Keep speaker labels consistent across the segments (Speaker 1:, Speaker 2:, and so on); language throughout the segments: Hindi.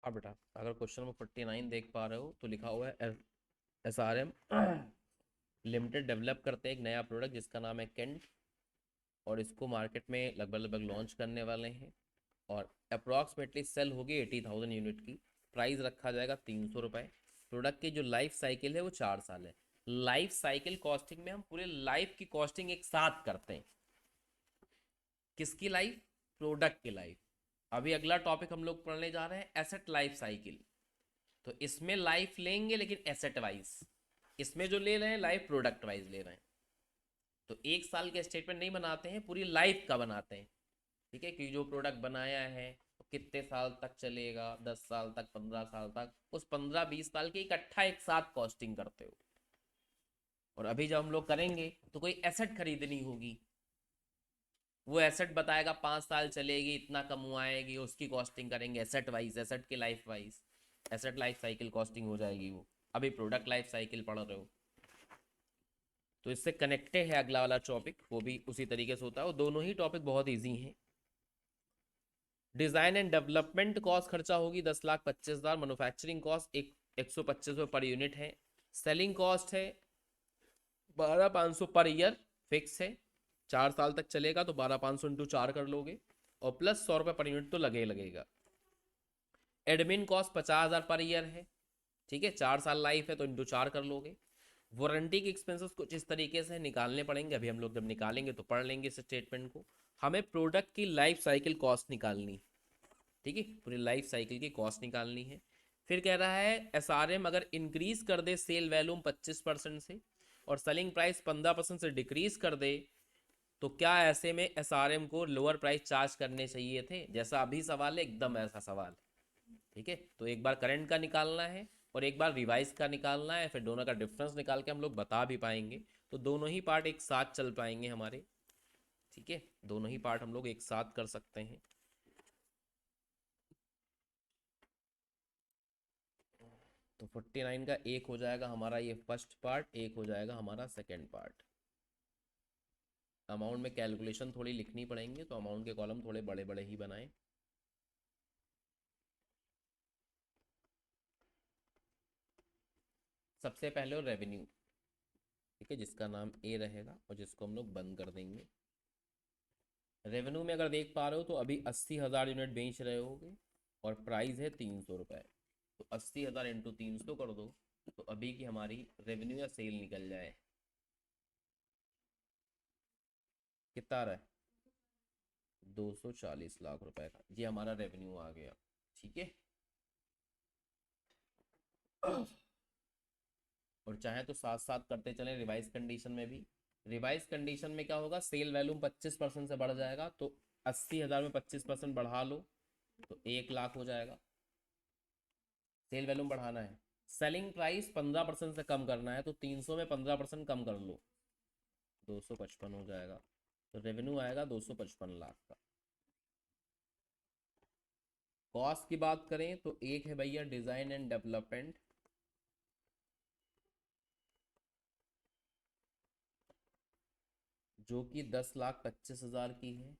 Speaker 1: अब बेटा अगर क्वेश्चन नंबर 49 देख पा रहे हो तो लिखा हुआ है SRM लिमिटेड डेवलप करते हैं एक नया प्रोडक्ट जिसका नाम है केंट, और इसको मार्केट में लगभग लगभग लॉन्च करने वाले हैं। और अप्रॉक्सीमेटली सेल होगी 80,000 यूनिट की। प्राइस रखा जाएगा 300 रुपये। प्रोडक्ट की जो लाइफ साइकिल है वो 4 साल है। लाइफ साइकिल कॉस्टिंग में हम पूरे लाइफ की कॉस्टिंग एक साथ करते हैं। किसकी लाइफ? प्रोडक्ट की लाइफ। अभी अगला टॉपिक हम लोग पढ़ने जा रहे हैं एसेट लाइफ साइकिल। तो इसमें लाइफ लेंगे लेकिन एसेट वाइज। इसमें जो ले रहे हैं लाइफ प्रोडक्ट वाइज ले रहे हैं। तो एक साल के स्टेटमेंट नहीं बनाते हैं, पूरी लाइफ का बनाते हैं। ठीक है, कि जो प्रोडक्ट बनाया है वो कितने साल तक चलेगा, 10 साल तक, 15 साल तक, उस 15-20 साल की इकट्ठा एक साथ कॉस्टिंग करते हो। और अभी जब हम लोग करेंगे तो कोई एसेट खरीदनी होगी, वो एसेट बताएगा 5 साल चलेगी, इतना कमुआएगी, उसकी कॉस्टिंग करेंगे एसेट वाइज, एसेट की life wise. Asset life cycle costing हो जाएगी वो। अभी प्रोडक्ट लाइफ साइकिल पढ़ रहे हो तो इससे कनेक्टेड है अगला वाला टॉपिक, वो भी उसी तरीके से होता है। वो दोनों ही टॉपिक बहुत ईजी हैं। डिजाइन एंड डेवलपमेंट कॉस्ट खर्चा होगी 10,25,000। मैन्युफैक्चरिंग कॉस्ट 125 रुपये पर यूनिट है। सेलिंग कॉस्ट है 12,500 पर ईयर, फिक्स है। 4 साल तक चलेगा तो 12,500 इंटू 4 कर लोगे, और प्लस 100 रुपये पर यूनिट तो लगेगा। एडमिन कॉस्ट 50,000 पर ईयर है। ठीक है, 4 साल लाइफ है तो इंटू 4 कर लोगे। वारंटी के एक्सपेंसेस कुछ इस तरीके से निकालने पड़ेंगे, अभी हम लोग जब निकालेंगे तो पढ़ लेंगे इस स्टेटमेंट को। हमें प्रोडक्ट की लाइफ साइकिल कॉस्ट निकालनी। ठीक है, पूरी लाइफ साइकिल की कॉस्ट निकालनी है। फिर कह रहा है SRM अगर इंक्रीज कर दे सेल वैल्यूम 25% से और सेलिंग प्राइस 15% से डिक्रीज कर दे, तो क्या ऐसे में SRM को लोअर प्राइस चार्ज करने चाहिए थे? जैसा अभी सवाल है एकदम ऐसा सवाल। ठीक है, तो एक बार करंट का निकालना है और एक बार रिवाइज का निकालना है, फिर दोनों का डिफरेंस निकाल के हम लोग बता भी पाएंगे। तो दोनों ही पार्ट एक साथ चल पाएंगे हमारे। ठीक है, दोनों ही पार्ट हम लोग एक साथ कर सकते हैं। तो 49 का एक हो जाएगा हमारा ये फर्स्ट पार्ट, एक हो जाएगा हमारा सेकेंड पार्ट। अमाउंट में कैलकुलेशन थोड़ी लिखनी पड़ेंगे तो अमाउंट के कॉलम थोड़े बड़े बड़े ही बनाएं। सबसे पहले रेवेन्यू, ठीक है, जिसका नाम ए रहेगा और जिसको हम लोग बंद कर देंगे। रेवेन्यू में अगर देख पा रहे हो तो अभी 80,000 यूनिट बेच रहे होगे और प्राइस है 300 रुपये। तो 80,000 इंटू 300 कर दो, तो अभी की हमारी रेवेन्यू या सेल निकल जाए। कितना आ रहा है? 240 लाख रुपए का ये हमारा रेवेन्यू आ गया। ठीक है, और चाहे तो साथ साथ करते चलें रिवाइज कंडीशन में भी। रिवाइज कंडीशन में क्या होगा, सेल वैल्यूम 25% से बढ़ जाएगा, तो 80,000 में 25% बढ़ा लो तो 1 लाख हो जाएगा। सेल वैल्यूम बढ़ाना है, सेलिंग प्राइस 15% से कम करना है, तो 300 में 15% कम कर लो, 255 हो जाएगा। तो रेवेन्यू आएगा 255 लाख का। कॉस्ट की बात करें तो एक है भैया डिजाइन एंड डेवलपमेंट, जो कि 10,25,000 की है।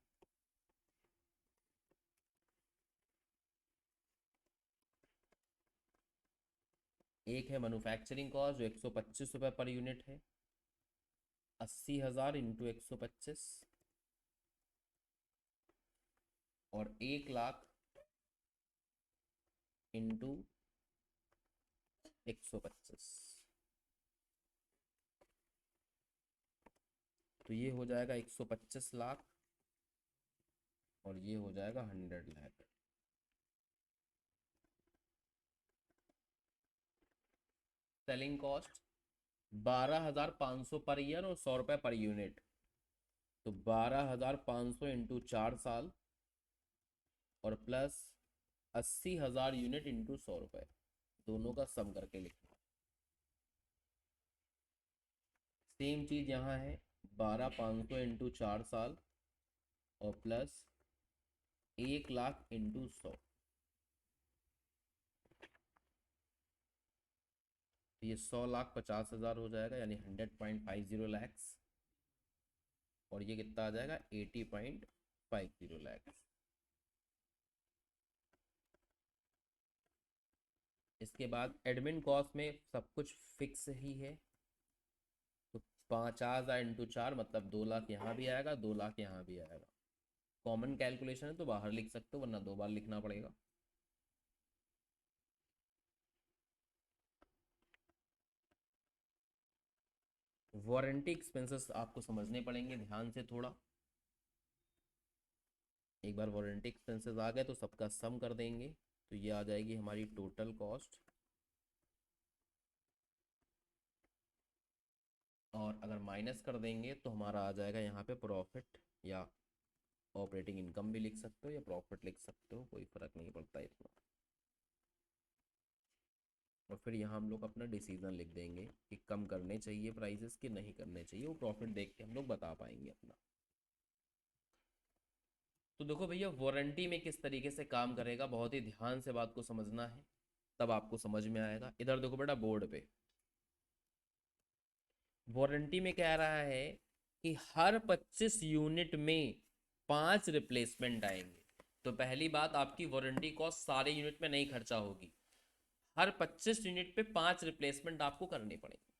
Speaker 1: एक है मैन्युफैक्चरिंग कॉस्ट जो 125 रुपये पर यूनिट है। 80,000 इंटू 125, और 1 लाख इंटू 125, तो ये हो जाएगा 125 लाख, और ये हो जाएगा 100 lakh. Selling cost 12,500 per year और 100 रुपये पर यूनिट, तो 12,500 इंटू 4 साल और प्लस 80,000 यूनिट इंटू 100 रुपये, दोनों का सम करके लिखना। सेम चीज़ यहाँ है, 12,500 इंटू 4 साल और प्लस 1 लाख इंटू 100, तो ये 100,50,000 हो जाएगा, यानी 100.50 लैक्स। और ये कितना आ जाएगा? 80.50 लैक्स। इसके बाद एडमिन कॉस्ट में सब कुछ फिक्स ही है, तो 50,000 इंटू 4 मतलब 2 लाख यहाँ भी आएगा, 2 लाख यहाँ भी आएगा। कॉमन कैलकुलेशन है तो बाहर लिख सकते हो, वरना 2 बार लिखना पड़ेगा। वारंटी एक्सपेंसेस आपको समझने पड़ेंगे ध्यान से थोड़ा। एक बार वारंटी एक्सपेंसेस आ गए तो सबका सम कर देंगे, तो ये आ जाएगी हमारी टोटल कॉस्ट। और अगर माइनस कर देंगे तो हमारा आ जाएगा यहाँ पे प्रॉफिट, या ऑपरेटिंग इनकम भी लिख सकते हो या प्रॉफिट लिख सकते हो, कोई फ़र्क नहीं पड़ता इतना। और फिर यहाँ हम लोग अपना डिसीजन लिख देंगे कि कम करने चाहिए प्राइसेस कि नहीं करने चाहिए, वो प्रॉफिट देख के हम लोग बता पाएंगे अपना। तो देखो भैया, वारंटी में किस तरीके से काम करेगा, बहुत ही ध्यान से बात को समझना है, तब आपको समझ में आएगा। इधर देखो बेटा बोर्ड पे, वारंटी में कह रहा है कि हर 25 यूनिट में 5 रिप्लेसमेंट आएंगे। तो पहली बात, आपकी वारंटी कॉस्ट सारे यूनिट में नहीं खर्चा होगी, हर 25 यूनिट पे 5 रिप्लेसमेंट आपको करने पड़ेंगे,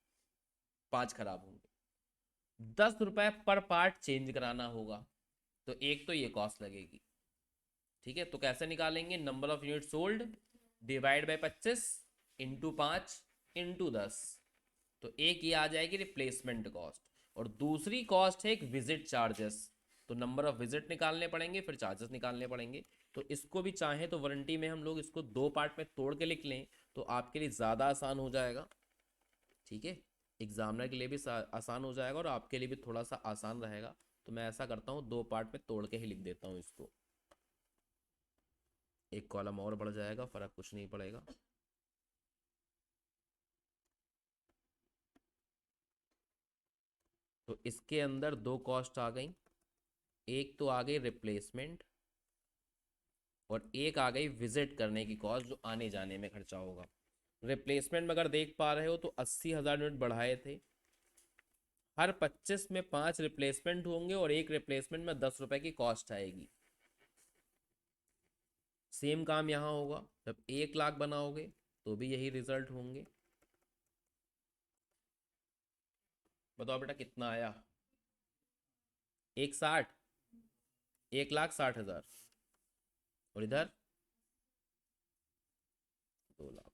Speaker 1: 5 खराब होंगे। 10 रुपए पर पार्ट चेंज कराना होगा, तो एक तो ये कॉस्ट लगेगी। ठीक है, तो कैसे निकालेंगे, number of unit sold divide by 25 into 5 into 10, तो एक ये आ जाएगी रिप्लेसमेंट कॉस्ट। और दूसरी कॉस्ट है एक विजिट चार्जेस, तो नंबर ऑफ विजिट निकालने पड़ेंगे, फिर चार्जेस निकालने पड़ेंगे। तो इसको भी चाहें तो वारंटी में हम लोग इसको 2 पार्ट में तोड़ के लिख लें, तो आपके लिए ज़्यादा आसान हो जाएगा। ठीक है, एग्जामिनर के लिए भी आसान हो जाएगा और आपके लिए भी थोड़ा सा आसान रहेगा। तो मैं ऐसा करता हूँ, 2 पार्ट में तोड़ के ही लिख देता हूँ इसको, एक कॉलम और बढ़ जाएगा, फर्क कुछ नहीं पड़ेगा। तो इसके अंदर 2 कॉस्ट आ गई, एक तो आ गई रिप्लेसमेंट और एक आ गई विजिट करने की कॉस्ट, जो आने जाने में खर्चा होगा। रिप्लेसमेंट में अगर देख पा रहे हो तो 80,000 यूनिट बढ़ाए थे, हर 25 में 5 रिप्लेसमेंट होंगे और एक रिप्लेसमेंट में 10 रुपए की कॉस्ट आएगी। सेम काम यहाँ होगा, जब 1 लाख बनाओगे तो भी यही रिजल्ट होंगे। बताओ बेटा कितना आया, 160, 1,60,000, और इधर 2 लाख।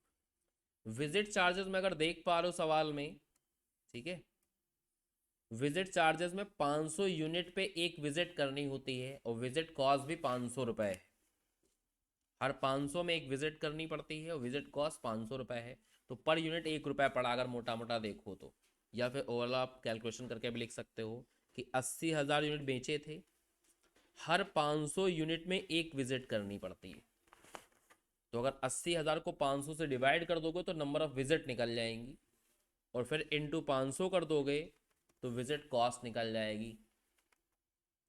Speaker 1: विजिट चार्जेस में अगर देख पा रहे हो सवाल में, ठीक है, विजिट चार्जेस में 500 यूनिट पे एक विजिट करनी होती है और विजिट कॉस्ट भी 500 रुपये है। हर 500 में एक विजिट करनी पड़ती है और विजिट कॉस्ट 500 रुपये है। तो पर यूनिट 1 रुपया पड़ा, अगर मोटा मोटा देखो तो। या फिर ओवरऑल आप कैलकुलेशन करके भी लिख सकते हो कि 80,000 यूनिट बेचे थे, हर 500 यूनिट में एक विजिट करनी पड़ती है। तो अगर 80,000 को 500 से डिवाइड कर दोगे तो नंबर ऑफ विजिट निकल जाएंगी, और फिर इंटू 500 कर दोगे तो विजिट कॉस्ट निकल जाएगी।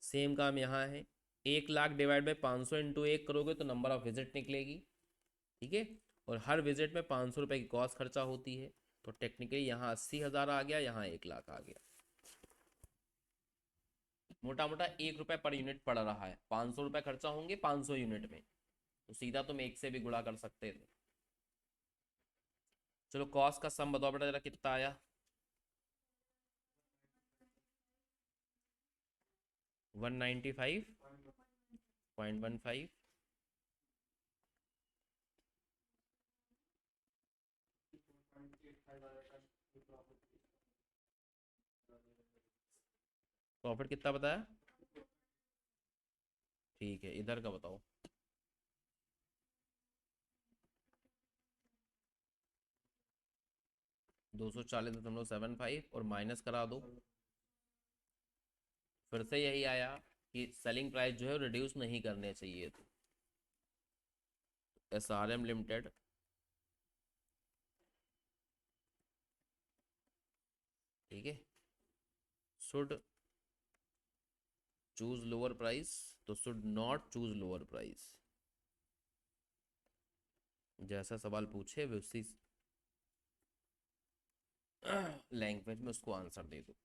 Speaker 1: सेम काम यहाँ है, 1 लाख डिवाइड बाई 500 इंटू 1 करोगे तो नंबर ऑफ विजिट निकलेगी। ठीक है, और हर विजिट में 500 रुपये की कॉस्ट खर्चा होती है। तो टेक्निकली यहाँ 80,000 आ गया, यहाँ 1 लाख आ गया। मोटा मोटा 1 रुपये पर यूनिट पड़ रहा है, 500 रुपये खर्चा होंगे 500 यूनिट में, तो सीधा तुम एक से भी गुणा कर सकते थे। चलो कॉस्ट का सम बताओ बेटा जरा कितना आया, 195.15। प्रॉफिट कितना बताया, ठीक है, इधर का बताओ। 240.75 और माइनस करा दो, फिर से यही आया कि सेलिंग प्राइस जो है रिड्यूस नहीं करने चाहिए। तो SRM लिमिटेड ठीक है, शुड चूज लोअर प्राइस, तो should not choose lower price. जैसा सवाल पूछे वे उसी लैंग्वेज में उसको आंसर दे दो।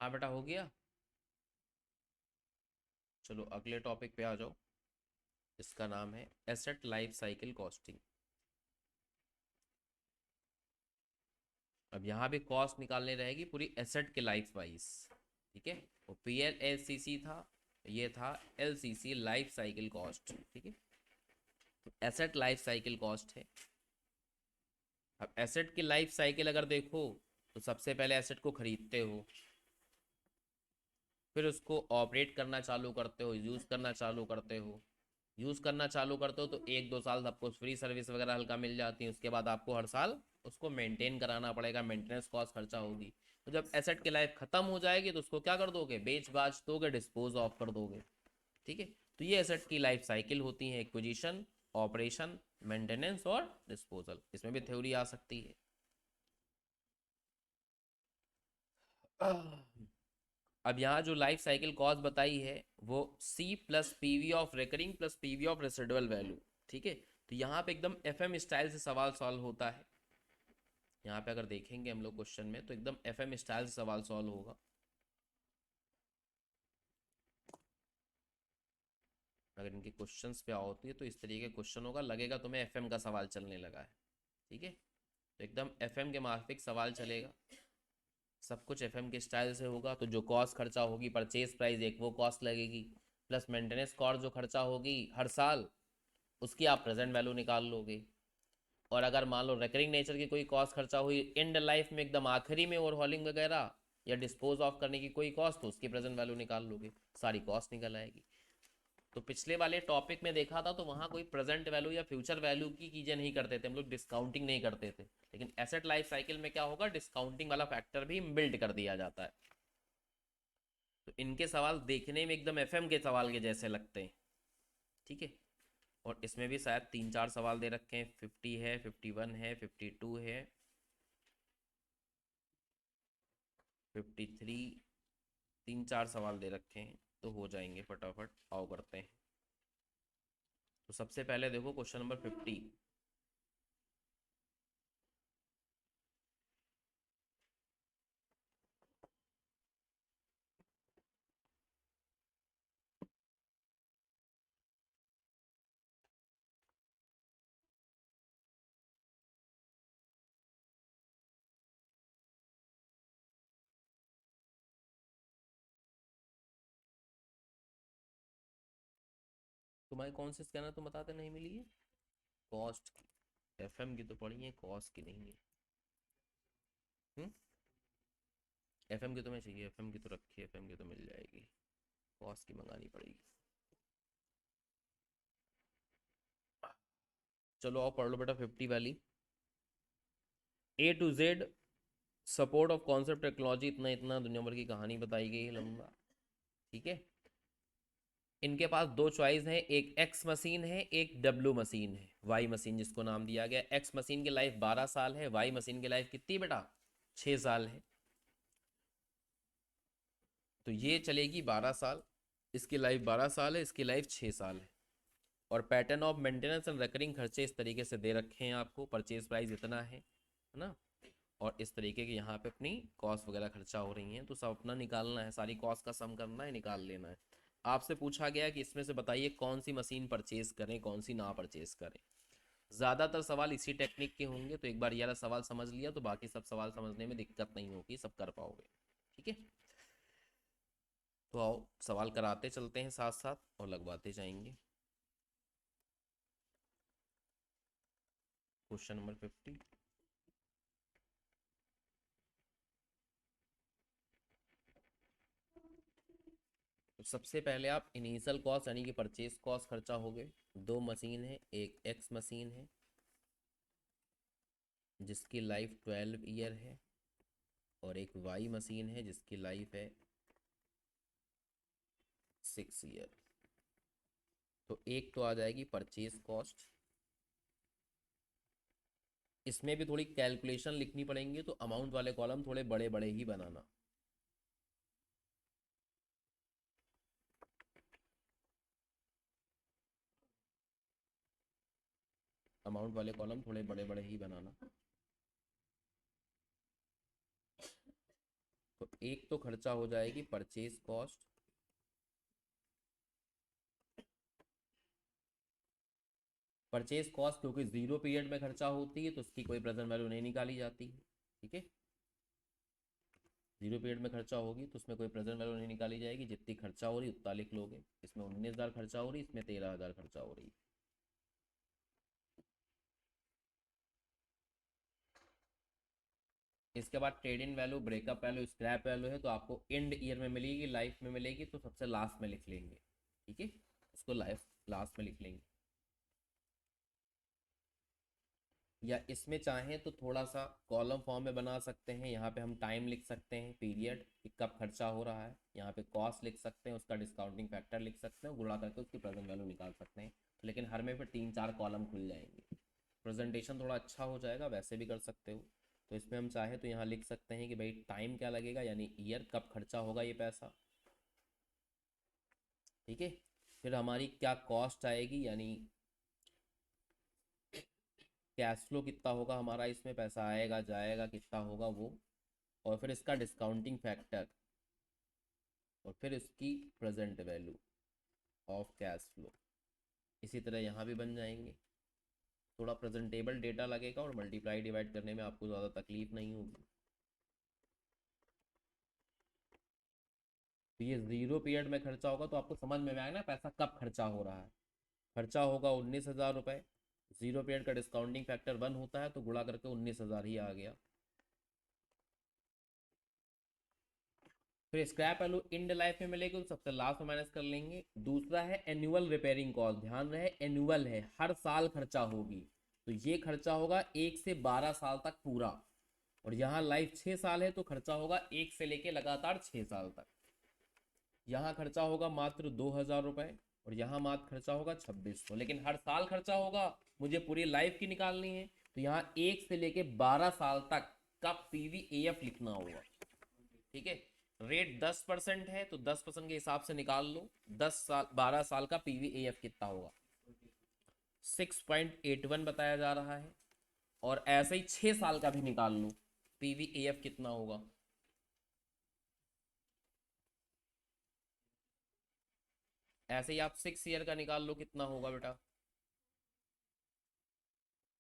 Speaker 1: हाँ बेटा हो गया। चलो अगले टॉपिक पे आ जाओ। इसका नाम है एसेट लाइफ साइकिल कॉस्टिंग। अब यहाँ भी कॉस्ट निकालने रहेगी पूरी एसेट के लाइफ वाइज। ठीक है। वो पी एल एल सी सी था, ये था एल सी सी लाइफ साइकिल कॉस्ट। ठीक है। एसेट लाइफ साइकिल कॉस्ट है। अब एसेट की लाइफ साइकिल अगर देखो तो सबसे पहले एसेट को खरीदते हो, फिर उसको ऑपरेट करना चालू करते हो, यूज़ करना चालू करते हो। यूज़ करना चालू करते हो तो 1-2 साल आपको फ्री सर्विस वगैरह हल्का मिल जाती है, उसके बाद आपको हर साल उसको मेंटेन कराना पड़ेगा, मेंटेनेंस कॉस्ट खर्चा होगी। तो जब एसेट की लाइफ खत्म हो जाएगी तो उसको क्या कर दोगे, बेच बाच दोगे, डिस्पोज ऑफ कर दोगे। ठीक है। तो ये एसेट की लाइफ साइकिल होती है, एक्विजिशन, ऑपरेशन, मेंटेनेंस और डिस्पोजल। इसमें भी थ्योरी आ सकती है। अब यहाँ जो लाइफ साइकिल कॉस्ट बताई है वो C plus PV of recurring plus PV of residual value. ठीक है। तो यहाँ पे एकदम एफएम स्टाइल से सवाल सॉल्व होता है। यहाँ पे अगर देखेंगे हम लोग क्वेश्चन में तो एकदम एफएम स्टाइल से सवाल सॉल्व होगा। अगर इनके क्वेश्चंस पे होती है तो इस तरीके का क्वेश्चन होगा, लगेगा तुम्हें एफएम का सवाल चलने लगा है। ठीक है। तो एकदम एफएम के माफिक सवाल चलेगा, सब कुछ एफएम के स्टाइल से होगा। तो जो कॉस्ट खर्चा होगी, परचेज प्राइस एक वो कॉस्ट लगेगी, प्लस मेंटेनेंस कॉस्ट जो खर्चा होगी हर साल, उसकी आप प्रेजेंट वैल्यू निकाल लोगे। और अगर मान लो रिकरिंग नेचर की कोई कॉस्ट खर्चा हुई एंड लाइफ में एकदम आखिरी में ओवरहॉलिंग वगैरह या डिस्पोज ऑफ करने की कोई कॉस्ट, तो उसकी प्रेजेंट वैल्यू निकाल लोगे, सारी कॉस्ट निकल आएगी। तो पिछले वाले टॉपिक में देखा था तो वहाँ कोई प्रेजेंट वैल्यू या फ्यूचर वैल्यू की चीज़ें नहीं करते थे हम लोग, डिस्काउंटिंग नहीं करते थे। लेकिन एसेट लाइफ साइकिल में क्या होगा, डिस्काउंटिंग वाला फैक्टर भी बिल्ड कर दिया जाता है। तो इनके सवाल देखने में एकदम एफएम के सवाल के जैसे लगते हैं। ठीक है। और इसमें भी शायद 3-4 सवाल दे रखे हैं, 50 है, 51 है, 52 है, 53, 3-4 सवाल दे रखे हैं। तो हो जाएंगे फटाफट, आओ करते हैं। तो सबसे पहले देखो क्वेश्चन नंबर 50। तुम्हारी कौन सी स्कैनर तुम बताते नहीं मिली है? कॉस्ट की, एफएम की तो पड़ी है, कॉस्ट की नहीं है। एफएम की तुम्हें चाहिए, एफएम की तो रखी है, एफएम की तो मिल जाएगी, कॉस्ट की मंगानी पड़ेगी। चलो आओ पढ़ लो बेटा 50 वाली। A to Z support of concept technology, इतना इतना दुनिया भर की कहानी बताई गई है लंबा। ठीक है। इनके पास दो चॉइस है, एक एक्स मशीन है, एक डब्ल्यू मशीन है, वाई मशीन जिसको नाम दिया गया। एक्स मशीन की लाइफ 12 साल है, वाई मशीन की लाइफ कितनी बेटा, 6 साल है। तो ये चलेगी 12 साल, इसकी लाइफ 12 साल है, इसकी लाइफ 6 साल है। और pattern of maintenance and recurring खर्चे इस तरीके से दे रखे हैं आपको, परचेज प्राइस इतना है ना। और इस तरीके के यहाँ पे अपनी कॉस्ट वगैरह खर्चा हो रही हैं, तो सब अपना निकालना है, सारी कॉस्ट का सम करना है, निकाल लेना है। आपसे पूछा गया कि इसमें से बताइए कौन सी मशीन परचेज करें, कौन सी ना परचेज करें। ज़्यादातर सवाल इसी टेक्निक के होंगे, तो एक बार ये वाला सवाल समझ लिया तो बाकी सब सवाल समझने में दिक्कत नहीं होगी, सब कर पाओगे। ठीक है। तो आओ सवाल कराते चलते हैं साथ साथ और लगवाते जाएंगे। Question number 50। तो सबसे पहले आप इनिशियल कॉस्ट यानी कि परचेज कॉस्ट खर्चा हो गए। दो मशीन है, एक एक्स मशीन है जिसकी लाइफ 12 ईयर है, और एक वाई मशीन है जिसकी लाइफ है 6 ईयर। तो एक तो आ जाएगी परचेज कॉस्ट। इसमें भी थोड़ी कैलकुलेशन लिखनी पड़ेंगी, तो अमाउंट वाले कॉलम थोड़े बड़े बड़े ही बनाना। अमाउंट वाले कॉलम थोड़े बड़े बड़े ही बनाना। तो एक तो खर्चा हो जाएगी परचेज कॉस्ट, परचेज कॉस्ट क्योंकि जीरो पीरियड में खर्चा होती है तो उसकी कोई प्रेजेंट वैल्यू नहीं निकाली जाती है। ठीक है, जीरो पीरियड में खर्चा होगी तो उसमें कोई प्रेजेंट वैल्यू नहीं निकाली जाएगी, जितनी खर्चा हो रही उतना लिख लोगे। इसमें 19,000 खर्चा हो रही, इसमें 13,000 खर्चा हो रही। इसके बाद trade in value, breakup value, scrap value है तो आपको एंड ईयर में मिलेगी, लाइफ में मिलेगी तो सबसे लास्ट में लिख लेंगे। ठीक है, उसको लाइफ लास्ट में लिख लेंगे। या इसमें चाहें तो थोड़ा सा कॉलम फॉर्म में बना सकते हैं। यहाँ पे हम टाइम लिख सकते हैं, पीरियड कि कब खर्चा हो रहा है। यहाँ पे कॉस्ट लिख सकते हैं, उसका डिस्काउंटिंग फैक्टर लिख सकते हैं, गुणा करके उसकी प्रेजेंट वैल्यू निकाल सकते हैं। लेकिन हर में फिर 3-4 कॉलम खुल जाएंगे, प्रेजेंटेशन थोड़ा अच्छा हो जाएगा। वैसे भी कर सकते हो। तो इसमें हम चाहे तो यहाँ लिख सकते हैं कि भाई टाइम क्या लगेगा, यानी ईयर, कब खर्चा होगा ये पैसा। ठीक है, फिर हमारी क्या कॉस्ट आएगी, यानी कैश फ्लो कितना होगा हमारा, इसमें पैसा आएगा जाएगा कितना होगा वो, और फिर इसका डिस्काउंटिंग फैक्टर, और फिर इसकी present value of cash flow. इसी तरह यहाँ भी बन जाएंगे। थोड़ा प्रेजेंटेबल डेटा लगेगा और मल्टीप्लाई डिवाइड करने में आपको ज़्यादा तकलीफ नहीं होगी। तो ये जीरो पीरियड में खर्चा होगा तो आपको समझ में आएगा ना पैसा कब खर्चा हो रहा है। खर्चा होगा 19,000 रुपये, जीरो पीरियड का डिस्काउंटिंग फैक्टर 1 होता है तो गुणा करके 19,000 ही आ गया। फिर स्क्रैप वैल्यू इंड लाइफ में मिलेगी तो सबसे लास्ट में माइनस कर लेंगे। दूसरा है एनुअल रिपेयरिंग कॉस्ट, ध्यान रहे एनुअल है, हर साल खर्चा होगी। तो ये खर्चा होगा 1 से 12 साल तक पूरा, और यहाँ लाइफ 6 साल है तो खर्चा होगा 1 से लेके लगातार 6 साल तक। यहाँ खर्चा होगा मात्र 2,000 रुपये और यहाँ मात्र खर्चा होगा 2600, लेकिन हर साल खर्चा होगा, मुझे पूरी लाइफ की निकालनी है। तो यहाँ 1 से लेके 12 साल तक का PVAF लिखना होगा। ठीक है, रेट 10% है तो 10% के हिसाब से निकाल लो। 10 साल 12 साल का PVAF कितना होगा, 6.81 बताया जा रहा है। और ऐसे ही 6 साल का भी निकाल लो, PVAF कितना होगा। ऐसे ही आप 6 ईयर का निकाल लो, कितना होगा बेटा,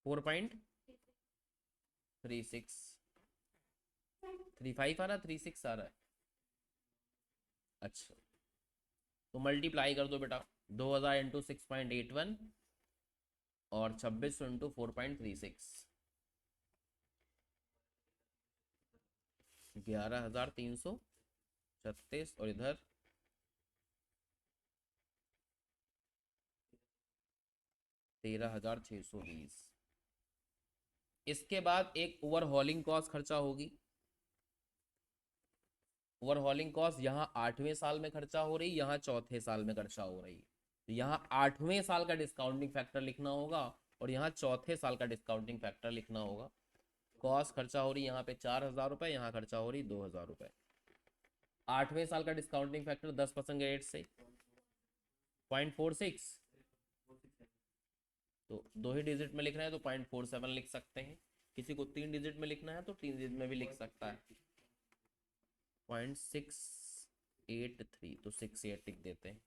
Speaker 1: 4.3635 आ रहा, 36 आ रहा है। अच्छा, तो मल्टीप्लाई कर दो बेटा, 2,000 इंटू 6.81 और 2600 इंटू 4.36, 11,336, और इधर 13,620। इसके बाद एक ओवरहॉलिंग कॉस्ट खर्चा होगी। ओवरहॉलिंग कॉस्ट यहाँ 8वें साल में खर्चा हो रही, यहाँ चौथे साल में खर्चा हो रही। तो यहाँ 8वें साल का डिस्काउंटिंग फैक्टर लिखना होगा और यहाँ चौथे साल का डिस्काउंटिंग फैक्टर लिखना होगा। कॉस्ट खर्चा हो रही यहाँ पे 4,000 रुपये, यहाँ खर्चा हो रही 2,000 रुपये। 8वें साल का डिस्काउंटिंग फैक्टर 10% के रेट से 0.46, तो 2 ही डिजिट में लिखना है तो 0.47 लिख सकते हैं। किसी को 3 डिजिट में लिखना है तो 3 डिजिट में भी लिख सकता है। 0.683 तो 68 लिख देते हैं,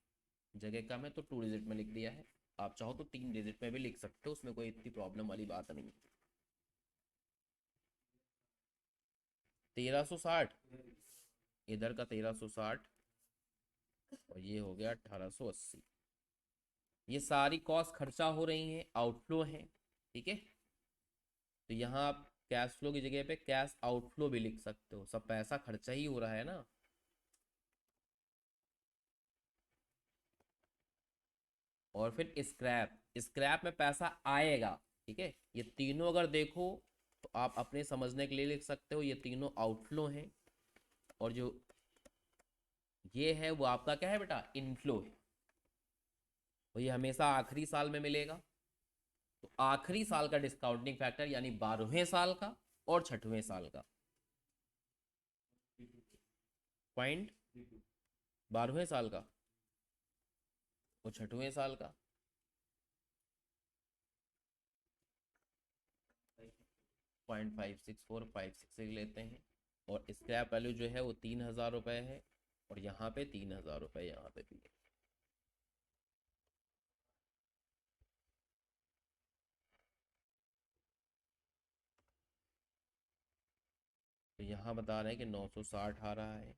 Speaker 1: जगह कम है तो 2 डिजिट में लिख दिया है। आप चाहो तो 3 डिजिट में भी लिख सकते हो, उसमें कोई इतनी प्रॉब्लम वाली बात नहीं है। 1360, इधर का 1360 और ये हो गया 1880। ये सारी कॉस्ट खर्चा हो रही हैं, आउटफ्लो हैं। ठीक है, तो यहाँ आप कैश फ्लो की जगह पे कैश आउटफ्लो भी लिख सकते हो, सब पैसा खर्चा ही हो रहा है ना। और फिर स्क्रैप, स्क्रैप में पैसा आएगा। ठीक है, ये तीनों अगर देखो तो आप अपने समझने के लिए लिख सकते हो, ये तीनों आउटफ्लो हैं और जो ये है वो आपका क्या है बेटा, इनफ्लो है। तो ये हमेशा आखिरी साल में मिलेगा। तो आखिरी साल का डिस्काउंटिंग फैक्टर यानी 12वें साल का और 6वें साल का, पॉइंट 12वें साल का और 6वें साल का 0.564566 लेते हैं। और स्क्रैप वैल्यू जो है वो 3,000 रुपये है, और यहाँ पे 3,000 रुपये यहाँ पे भी है। तो यहाँ बता रहे हैं कि 960 आ रहा है,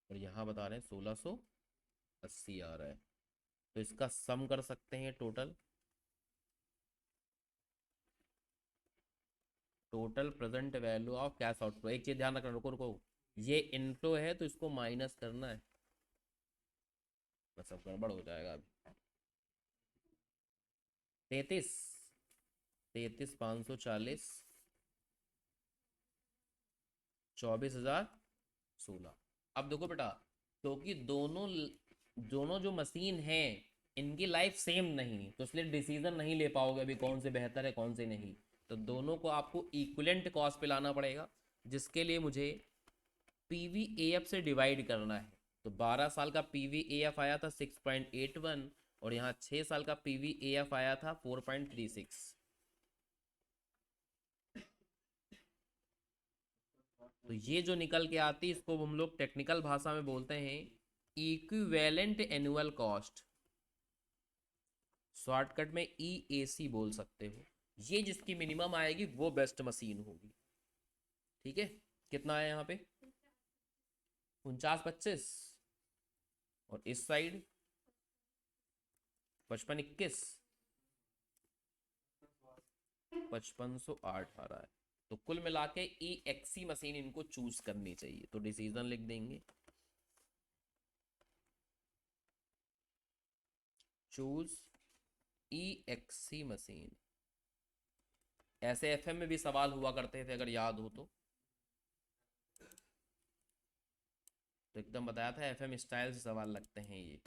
Speaker 1: और यहाँ बता रहे हैं 1680 आ रहा है। तो इसका सम कर सकते हैं total. Total present value of cash outflow, एक चीज ध्यान रखना, रुको रुको, ये इनफ्लो है तो इसको माइनस करना है, मतलब गड़बड़ हो जाएगा अभी। 33, 33,540, 24,016। अब देखो बेटा, क्योंकि दोनों जो मशीन है इनकी लाइफ सेम नहीं, तो इसलिए डिसीजन नहीं ले पाओगे अभी कौन से बेहतर है कौन से नहीं। तो दोनों को आपको इक्विलेंट कॉस्ट पे लाना पड़ेगा, जिसके लिए मुझे पीवीएफ से डिवाइड करना है। तो 12 साल का पीवीएफ आया था 6.81, और यहाँ 6 साल का पीवीएफ आया था 4.36। तो ये जो निकल के आती, इसको हम लोग टेक्निकल भाषा में बोलते हैं इक्विवेलेंट एनुअल कॉस्ट, शॉर्टकट में ईएसी बोल सकते हो। ये जिसकी मिनिमम आएगी वो बेस्ट मशीन होगी। ठीक है, कितना है यहाँ पे? 49,25, और इस साइड 55,21, 5508 आ रहा है। तो कुल मिला के ई एक्सी मशीन इनको चूज करनी चाहिए, तो डिसीजन लिख देंगे, चूज ई एक्सी मशीन। ऐसे एफएम में भी सवाल हुआ करते थे अगर याद हो तो एकदम बताया था एफएम स्टाइल से सवाल लगते हैं ये।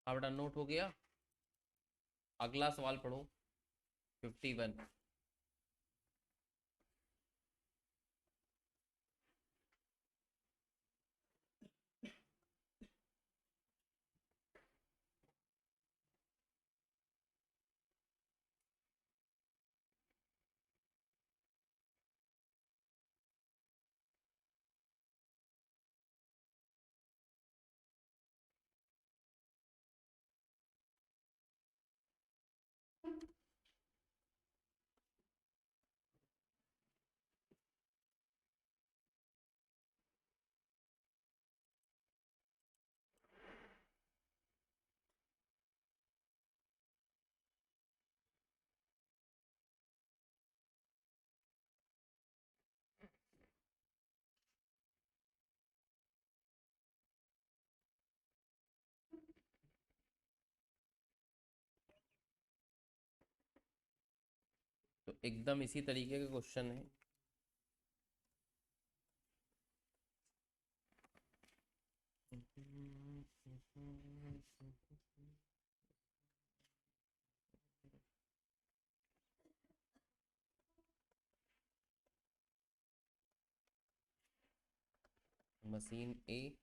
Speaker 1: अब नोट हो गया। अगला सवाल पढ़ो, 51। एकदम इसी तरीके का क्वेश्चन है। मशीन ए,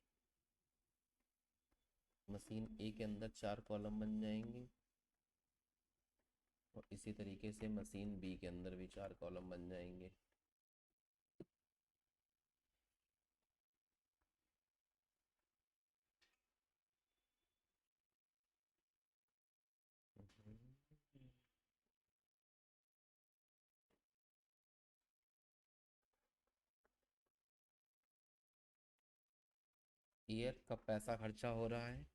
Speaker 1: मशीन ए के अंदर 4 कॉलम बन जाएंगे, और इसी तरीके से मशीन बी के अंदर भी 4 कॉलम बन जाएंगे। ईयर का पैसा खर्चा हो रहा है,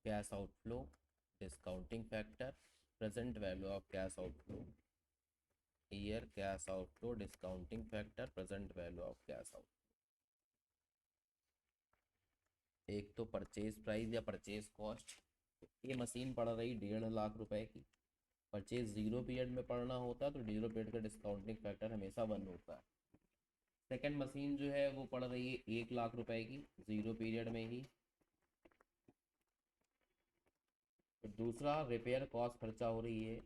Speaker 1: cash outflow, discounting factor, present value of cash outflow. Year, cash outflow, discounting factor, present value of cash out. एक तो परचेज प्राइस या परचेज कॉस्ट, ये मशीन पड़ रही 1.5 लाख रुपए की। परचेज जीरो पीरियड में पड़ना होता है तो जीरो पीरियड का डिस्काउंटिंग फैक्टर हमेशा 1 होता है। सेकंड मशीन जो है वो पड़ रही है 1 लाख रुपए की, जीरो पीरियड में ही। तो दूसरा रिपेयर कॉस्ट खर्चा हो रही है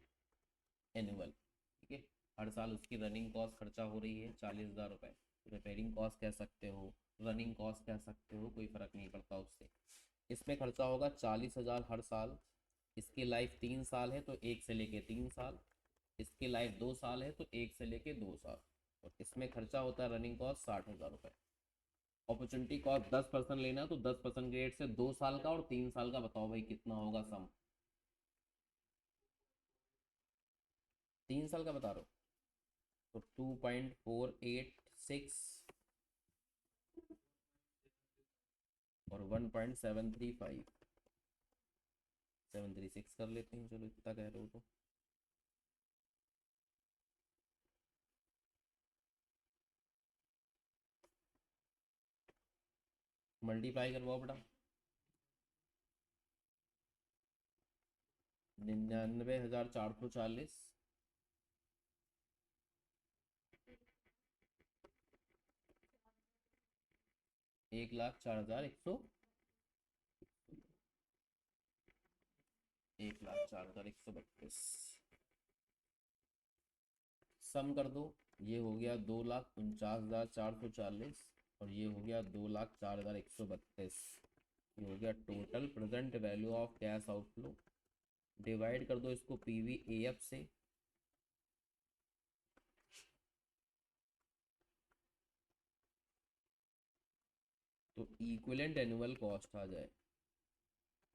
Speaker 1: एनुअल, ठीक है, हर साल उसकी रनिंग कॉस्ट खर्चा हो रही है 40,000 रुपये। रिपेयरिंग कॉस्ट कह सकते हो, रनिंग कॉस्ट कह सकते हो, कोई फ़र्क नहीं पड़ता उससे। इसमें खर्चा होगा 40,000 हर साल। इसकी लाइफ 3 साल है तो 1 से लेके 3 साल। इसकी लाइफ 2 साल है तो 1 से लेके 2 साल। और इसमें खर्चा होता है रनिंग कॉस्ट 60,000 रुपये। अपॉर्चुनिटी कॉस्ट 10% लेना, तो 10% के रेट से 2 साल का और 3 साल का बताओ भाई कितना होगा सम। 3 साल का बता रहा हूँ तो 2.486 और 1.735, 736 कर लेते हैं, चलो इतना कह रहे हो तो। मल्टीप्लाई करवाओ बेटा। 99,440 1,04,100, 1,04,132 सम कर दो। ये हो गया 2,49,440 और ये हो गया 2,04,132। ये हो गया total present value of cash outflow. Divide कर दो इसको पीवी एफ से, तो इक्विवेलेंट एनुअल कॉस्ट आ जाए।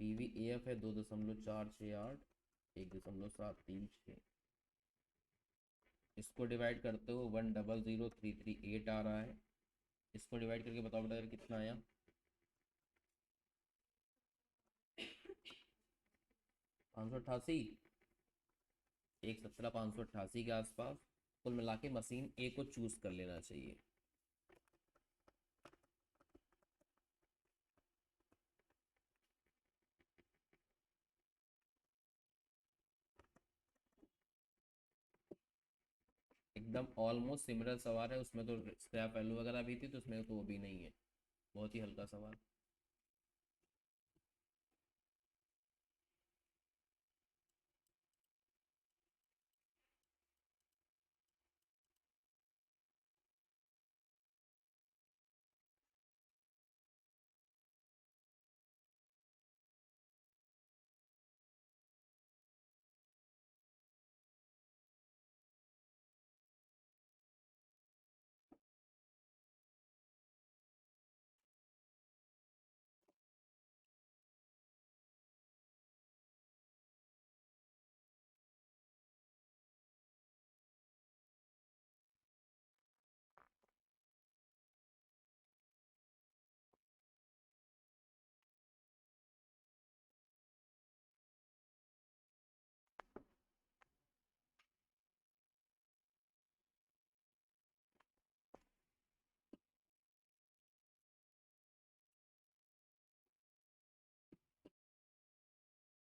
Speaker 1: पीवी एफ है 2.468, 1.736। इसको डिवाइड करते हो 1,00,338 आ रहा है। इसको डिवाइड करके बताओ बेटा कितना आया। 588, 1,17,588 के आसपास। कुल मिला के मशीन ए को चूज कर लेना चाहिए। एकदम ऑलमोस्ट सिमिलर सवाल है, उसमें तो स्क्रैप वैल्यू वगैरह भी थी तो उसमें तो वो भी नहीं है, बहुत ही हल्का सवाल।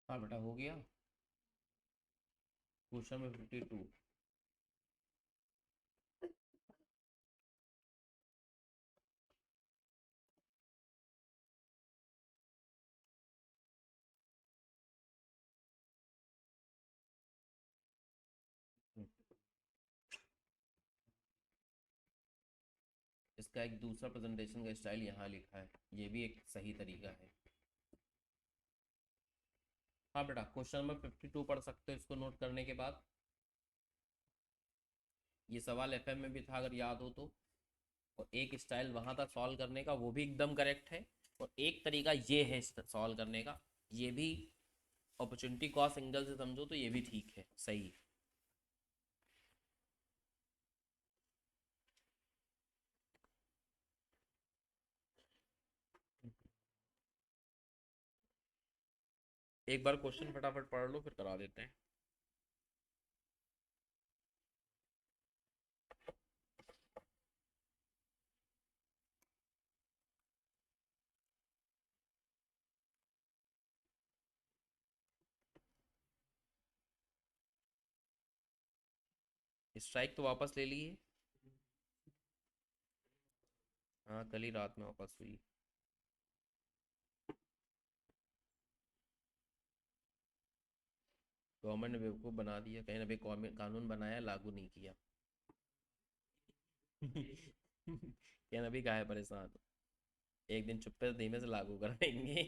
Speaker 1: हाँ बेटा हो गया। क्वेश्चन में 52। इसका एक दूसरा प्रेजेंटेशन का स्टाइल यहाँ लिखा है, ये भी एक सही तरीका है। हाँ बेटा, क्वेश्चन नंबर 52 पढ़ सकते हो इसको नोट करने के बाद। ये सवाल एफएम में भी था अगर याद हो तो। और एक स्टाइल वहाँ था सॉल्व करने का, वो भी एकदम करेक्ट है। और एक तरीका ये है सॉल्व करने का, ये भी अपॉर्चुनिटी कॉस्ट एंगल से समझो तो ये भी ठीक है, सही है। एक बार क्वेश्चन फटाफट पढ़ लो फिर करा देते हैं। स्ट्राइक तो वापस ले लिए। हाँ, कल ही रात में वापस हुई। गवर्नमेंट ने बेवकूफ़ बना दिया, कहीं ना कहीं कानून बनाया लागू नहीं किया। क्या नबी का है परेशान, एक दिन चुप्पे से धीमे से लागू कर देंगे।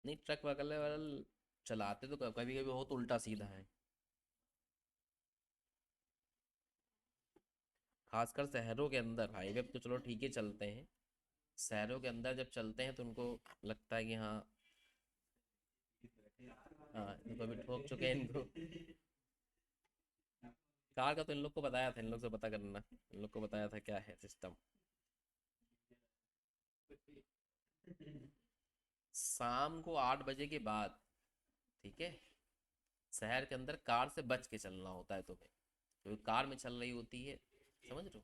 Speaker 1: नहीं, ट्रक वगैरह वाले चलाते तो कभी कभी हो तो उल्टा सीधा है। खासकर शहरों के अंदर, हाईवे पे तो चलो ठीक ही चलते हैं, शहरों के अंदर जब चलते हैं तो उनको लगता है कि हाँ, हाँ इनको अभी ठोक चुके हैं इनको। कार का तो इन लोग को बताया था, इन लोग से पता करना, इन लोग को बताया था क्या है सिस्टम। शाम को 8 बजे के बाद, ठीक है, शहर के अंदर कार से बच के चलना होता है तुम्हें, क्योंकि कार में चल रही होती है, समझ रहे हो।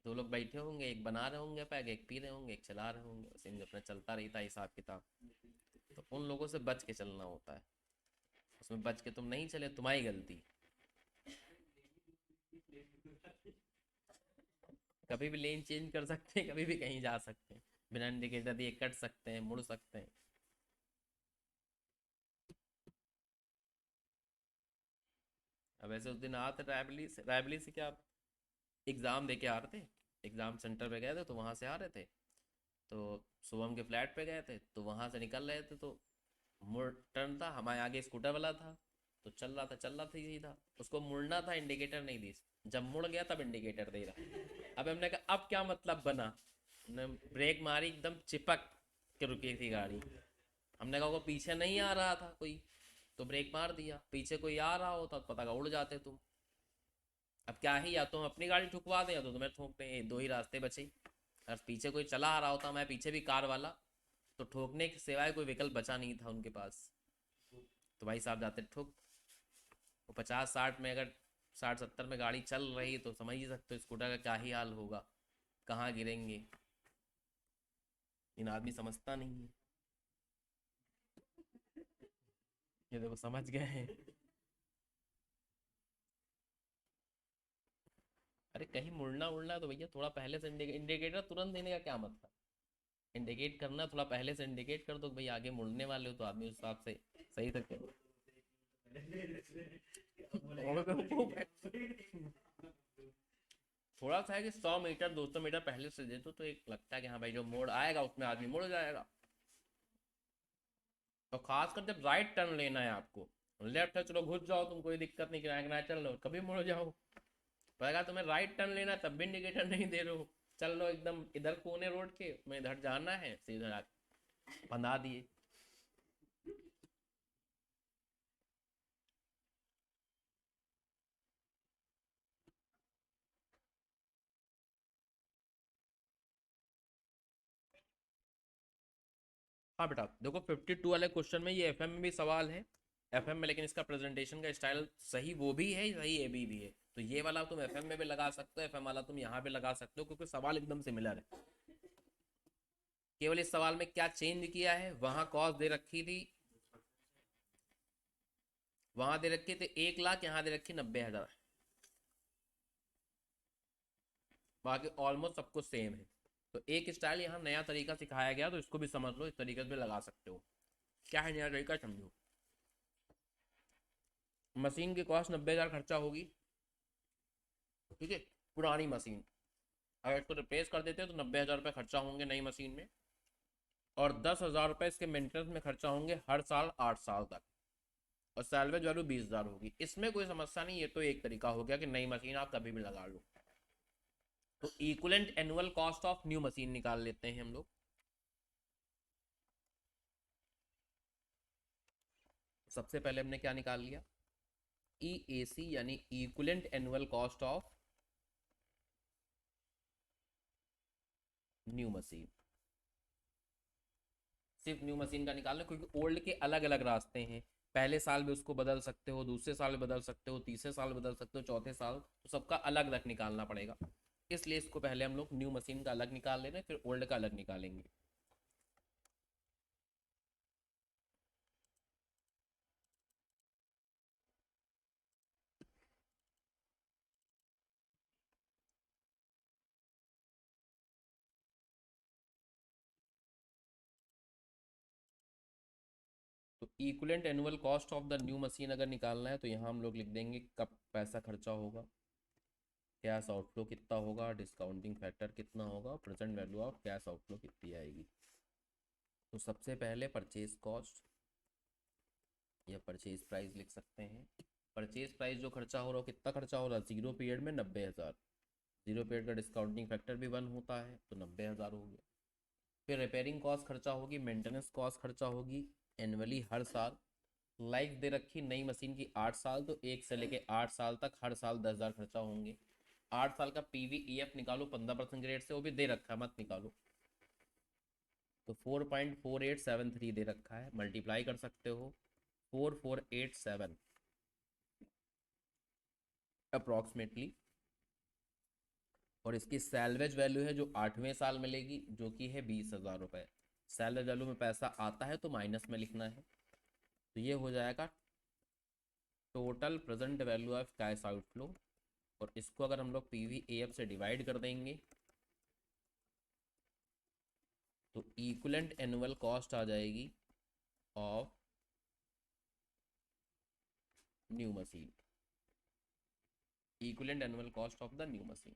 Speaker 1: दो लोग बैठे होंगे, एक बना रहे होंगे पैग, एक पी रहे होंगे, एक चला रहे होंगे, बस इनका अपना चलता रहता है हिसाब किताब। तो उन लोगों से बच के चलना होता है, उसमें बच के तुम नहीं चले तुम्हारी गलती। कभी भी लेन चेंज कर सकते हैं, कभी भी कहीं जा सकते हैं, बिना इंडिकेटर दिए कट सकते हैं, मुड़ सकते हैं। अब ऐसे उस दिन आ थे रायबली से क्या, एग्ज़ाम दे के आ रहे थे, एग्ज़ाम सेंटर पे गए थे तो वहाँ से आ रहे थे, तो शुभम के फ्लैट पे गए थे, तो वहाँ से निकल रहे थे तो मुड़ टर्न था, हमारे आगे स्कूटर वाला था, तो चल रहा था सीधा, उसको मुड़ना था, इंडिकेटर नहीं दी, जब मुड़ गया तब इंडिकेटर दे रहा। अब हमने कहा अब क्या मतलब बना, हमने ब्रेक मारी, एकदम चिपक के रुकी थी गाड़ी। हमने कहा वो पीछे नहीं आ रहा था कोई, तो ब्रेक मार दिया, पीछे कोई आ रहा होता तो पता का उड़ जाते तुम। अब क्या ही, या तो हम अपनी गाड़ी ठुकवा दें या तो तुम्हें ठोक दें, दो ही रास्ते बचे। अगर पीछे कोई चला आ रहा होता, मैं पीछे भी कार वाला, तो ठोकने के सिवाय कोई विकल्प बचा नहीं था उनके पास, तो भाई साहब जाते ठोक। वो 50-60 में, अगर 60-70 में गाड़ी चल रही तो समझ ही सकते हो स्कूटर का क्या ही हाल होगा, कहाँ गिरेंगे। इन आदमी समझता नहीं है। ये देखो समझ गए हैं। अरे कहीं मुड़ना उड़ना तो भैया थोड़ा पहले से इंडिकेटर तुरंत देने का क्या मतलब, इंडिकेट करना थोड़ा पहले से इंडिकेट कर दो भाई आगे मुड़ने वाले हो, तो आदमी उस हिसाब से सही से करो। और बेवकूफ है। थोड़ा सा है कि 100 मीटर 200 मीटर पहले से दे दो तो एक लगता है कि हाँ भाई जो मोड़ आएगा उसमें आदमी मुड़ जाएगा। तो खासकर जब राइट टर्न लेना है आपको, लेफ्ट है चलो घुस जाओ, तुम कोई दिक्कत नहीं, किनारे किनारे चल लो, कभी मुड़ जाओ। पर अगर तुम्हें राइट टर्न लेना है तब भी इंडिकेटर नहीं दे रहे हो, चल लो एकदम इधर कोने रोड के मैं इधर जाना है, सीधा बंधा दिए। हाँ बेटा देखो, 52 वाले क्वेश्चन में ये एफएम में भी सवाल है, एफएम में, लेकिन इसका प्रेजेंटेशन का स्टाइल सही वो भी है, सही ए बी भी है, तो ये वाला तुम एफएम में भी लगा सकते हो, एफएम वाला तुम यहाँ पे लगा सकते हो, क्योंकि सवाल एकदम सिमिलर है। केवल इस सवाल में क्या चेंज किया है, वहां कॉस्ट दे रखी थी, वहां दे रखी थी 1 लाख, यहाँ दे रखी 90,000। बाकी ऑलमोस्ट सब कुछ सेम है। तो एक स्टाइल यहाँ नया तरीका सिखाया गया, तो इसको भी समझ लो, इस तरीके से लगा सकते हो। क्या है नया तरीका, समझो। मशीन की कॉस्ट 90,000 खर्चा होगी, ठीक है, पुरानी मशीन। अगर इसको रिप्लेस कर देते हैं तो 90,000 रुपये खर्चा होंगे नई मशीन में, और 10,000 रुपये इसके मेंटेनेंस में खर्चा होंगे हर साल 8 साल तक, और सैलवेज वैल्यू 20,000 होगी। इसमें कोई समस्या नहीं, ये तो एक तरीका हो गया कि नई मशीन आप कभी भी लगा लो। तो equivalent annual cost of new machine निकाल लेते हैं हम लोग। सबसे पहले हमने क्या निकाल लिया, EAC यानी equivalent annual cost of new machine. सिर्फ न्यू मशीन का निकालना, क्योंकि ओल्ड के अलग अलग रास्ते हैं। पहले साल भी उसको बदल सकते हो, दूसरे साल भी बदल सकते हो, तीसरे साल बदल सकते हो, चौथे साल, तो सबका अलग अलग निकालना पड़ेगा। इसलिए इसको पहले हम लोग न्यू मशीन का अलग निकाल ले रहे हैं, फिर ओल्ड का अलग निकालेंगे। तो equivalent annual cost of the new machine अगर निकालना है, तो यहाँ हम लोग लिख देंगे कब पैसा खर्चा होगा, कैश आउटफ्लो कितना होगा, डिस्काउंटिंग फैक्टर कितना होगा, present value of cash outflow कितनी आएगी। तो सबसे पहले परचेज कॉस्ट या परचेज प्राइस लिख सकते हैं। परचेज प्राइस जो खर्चा हो रहा हो, कितना खर्चा हो रहा है, 0 पीरियड में 90,000। 0 पीरियड का डिस्काउंटिंग फैक्टर भी 1 होता है, तो 90,000 हो गया। फिर रिपेयरिंग कॉस्ट खर्चा होगी, मेंटेनेंस कॉस्ट खर्चा होगी एनुअली हर साल। लाइफ दे रखी नई मशीन की 8 साल, तो 1 से लेके 8 साल तक हर साल 10,000 खर्चा होंगे। 8 साल का PVEF निकालो 15% रेट से, वो भी दे रखा है, मत निकालो। तो 4.4873 दे रखा है, मल्टीप्लाई कर सकते हो 4487 अप्रॉक्सीमेटली। और इसकी सैलवेज वैल्यू है जो 8वें साल मिलेगी, जो कि है 20,000 रुपये। सैलवेज वैल्यू में पैसा आता है तो माइनस में लिखना है। तो ये हो जाएगा total present value of cash outflow, और इसको अगर हम लोग PVAF से डिवाइड कर देंगे, तो इक्विवेलेंट एनुअल कॉस्ट आ जाएगी of new machine, equivalent annual cost of the new machine.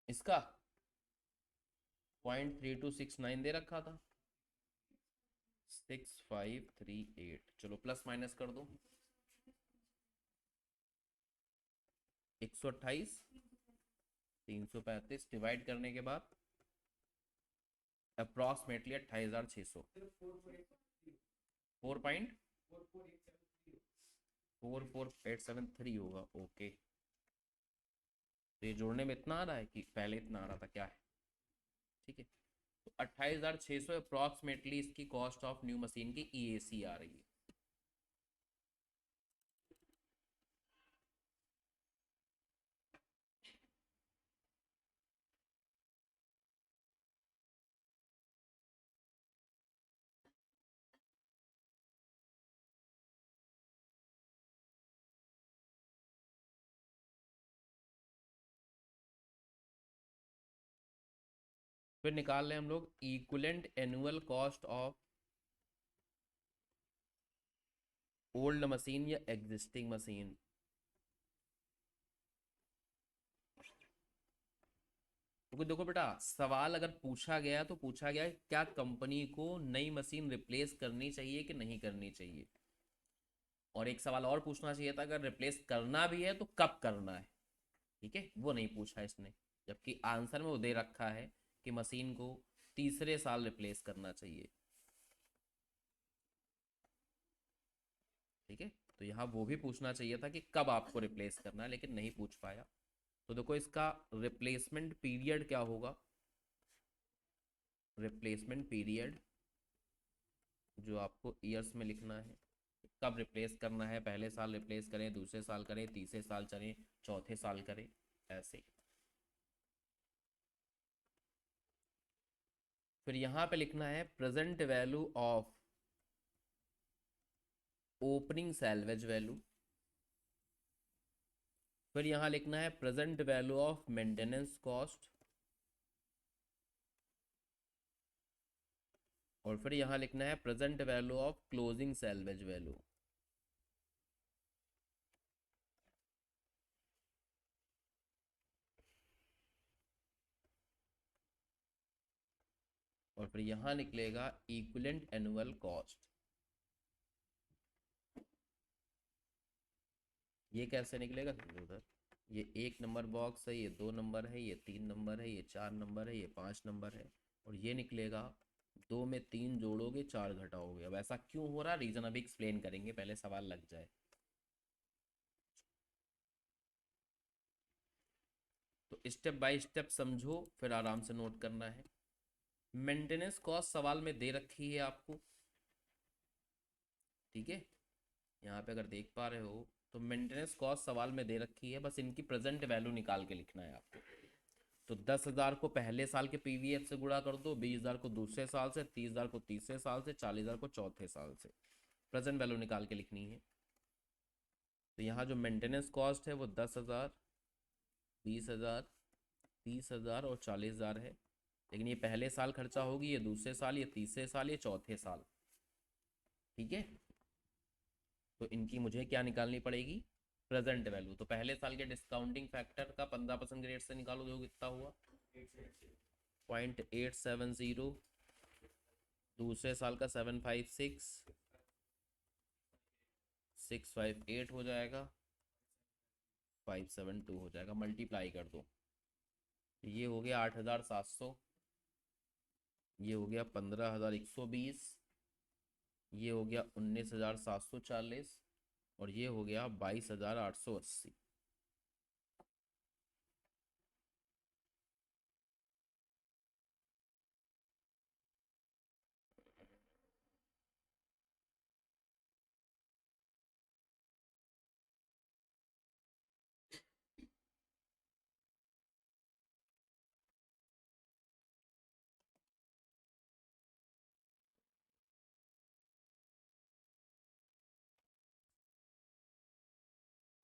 Speaker 1: इसका 0.3269 दे रखा था, 6538। चलो प्लस माइनस कर दो, 128 335 डिवाइड करने के बाद अप्रॉक्सीमेटली 28,600, 4.44873 होगा। ओके, तो ये जोड़ने में इतना आ रहा है कि पहले इतना आ रहा था, क्या है, ठीक है। तो 28,600 अप्रॉक्सीमेटली इसकी कॉस्ट ऑफ न्यू मशीन की EAC आ रही है। फिर निकाल लें हम लोग equivalent annual cost of old machine या एग्जिस्टिंग मशीन। क्योंकि देखो बेटा, सवाल अगर पूछा गया तो पूछा गया है क्या कंपनी को नई मशीन रिप्लेस करनी चाहिए कि नहीं करनी चाहिए। और एक सवाल और पूछना चाहिए था, अगर रिप्लेस करना भी है तो कब करना है, ठीक है, वो नहीं पूछा इसने। जबकि आंसर में वो दे रखा है कि मशीन को तीसरे साल रिप्लेस करना चाहिए, ठीक है। तो यहाँ वो भी पूछना चाहिए था कि कब आपको रिप्लेस करना है, लेकिन नहीं पूछ पाया। तो देखो इसका रिप्लेसमेंट पीरियड क्या होगा, रिप्लेसमेंट पीरियड जो आपको ईयर्स में लिखना है, कब रिप्लेस करना है, पहले साल रिप्लेस करें, दूसरे साल करें, तीसरे साल चलें, चौथे साल करें, ऐसे। फिर यहाँ पे लिखना है present value of opening salvage value, फिर यहाँ लिखना है present value of maintenance cost, और फिर यहाँ लिखना है present value of closing salvage value. और फिर यहाँ निकलेगा इक्विवेलेंट एनुअल कॉस्ट। ये कैसे निकलेगा उधर, ये 1 नंबर बॉक्स है, ये 2 नंबर है, ये 3 नंबर है, ये 4 नंबर है, ये 5 नंबर है, और ये निकलेगा 2 में 3 जोड़ोगे 4 घटाओगे। अब ऐसा क्यों हो रहा, रीजन अभी एक्सप्लेन करेंगे, पहले सवाल लग जाए। तो स्टेप बाय स्टेप समझो, फिर आराम से नोट करना है। मेंटेनेंस कॉस्ट सवाल में दे रखी है आपको, ठीक है। यहाँ पे अगर देख पा रहे हो तो मेंटेनेंस कॉस्ट सवाल में दे रखी है, बस इनकी प्रेजेंट वैल्यू निकाल के लिखना है आपको। तो 10,000 को पहले साल के पीवीएफ से गुणा कर दो, 20,000 को दूसरे साल से, 30,000 को तीसरे साल से, 40,000 को चौथे साल से, प्रेजेंट वैल्यू निकाल के लिखनी है। तो यहाँ जो मेंटेनेंस कॉस्ट है वो 10,000, 20,000, 30,000 और 40,000 है। लेकिन ये पहले साल खर्चा होगी, ये दूसरे साल, ये तीसरे साल, ये चौथे साल, ठीक है। तो इनकी मुझे क्या निकालनी पड़ेगी, प्रेजेंट वैल्यू। तो पहले साल के डिस्काउंटिंग फैक्टर का 15% ग्रेड से निकालो, जो कितना हुआ 0.870, दूसरे साल का 756, 658 हो जाएगा, 572 हो जाएगा, मल्टीप्लाई कर दो। ये हो गया 8,700, ये हो गया 15,120, ये हो गया 19,740, और ये हो गया 22,880।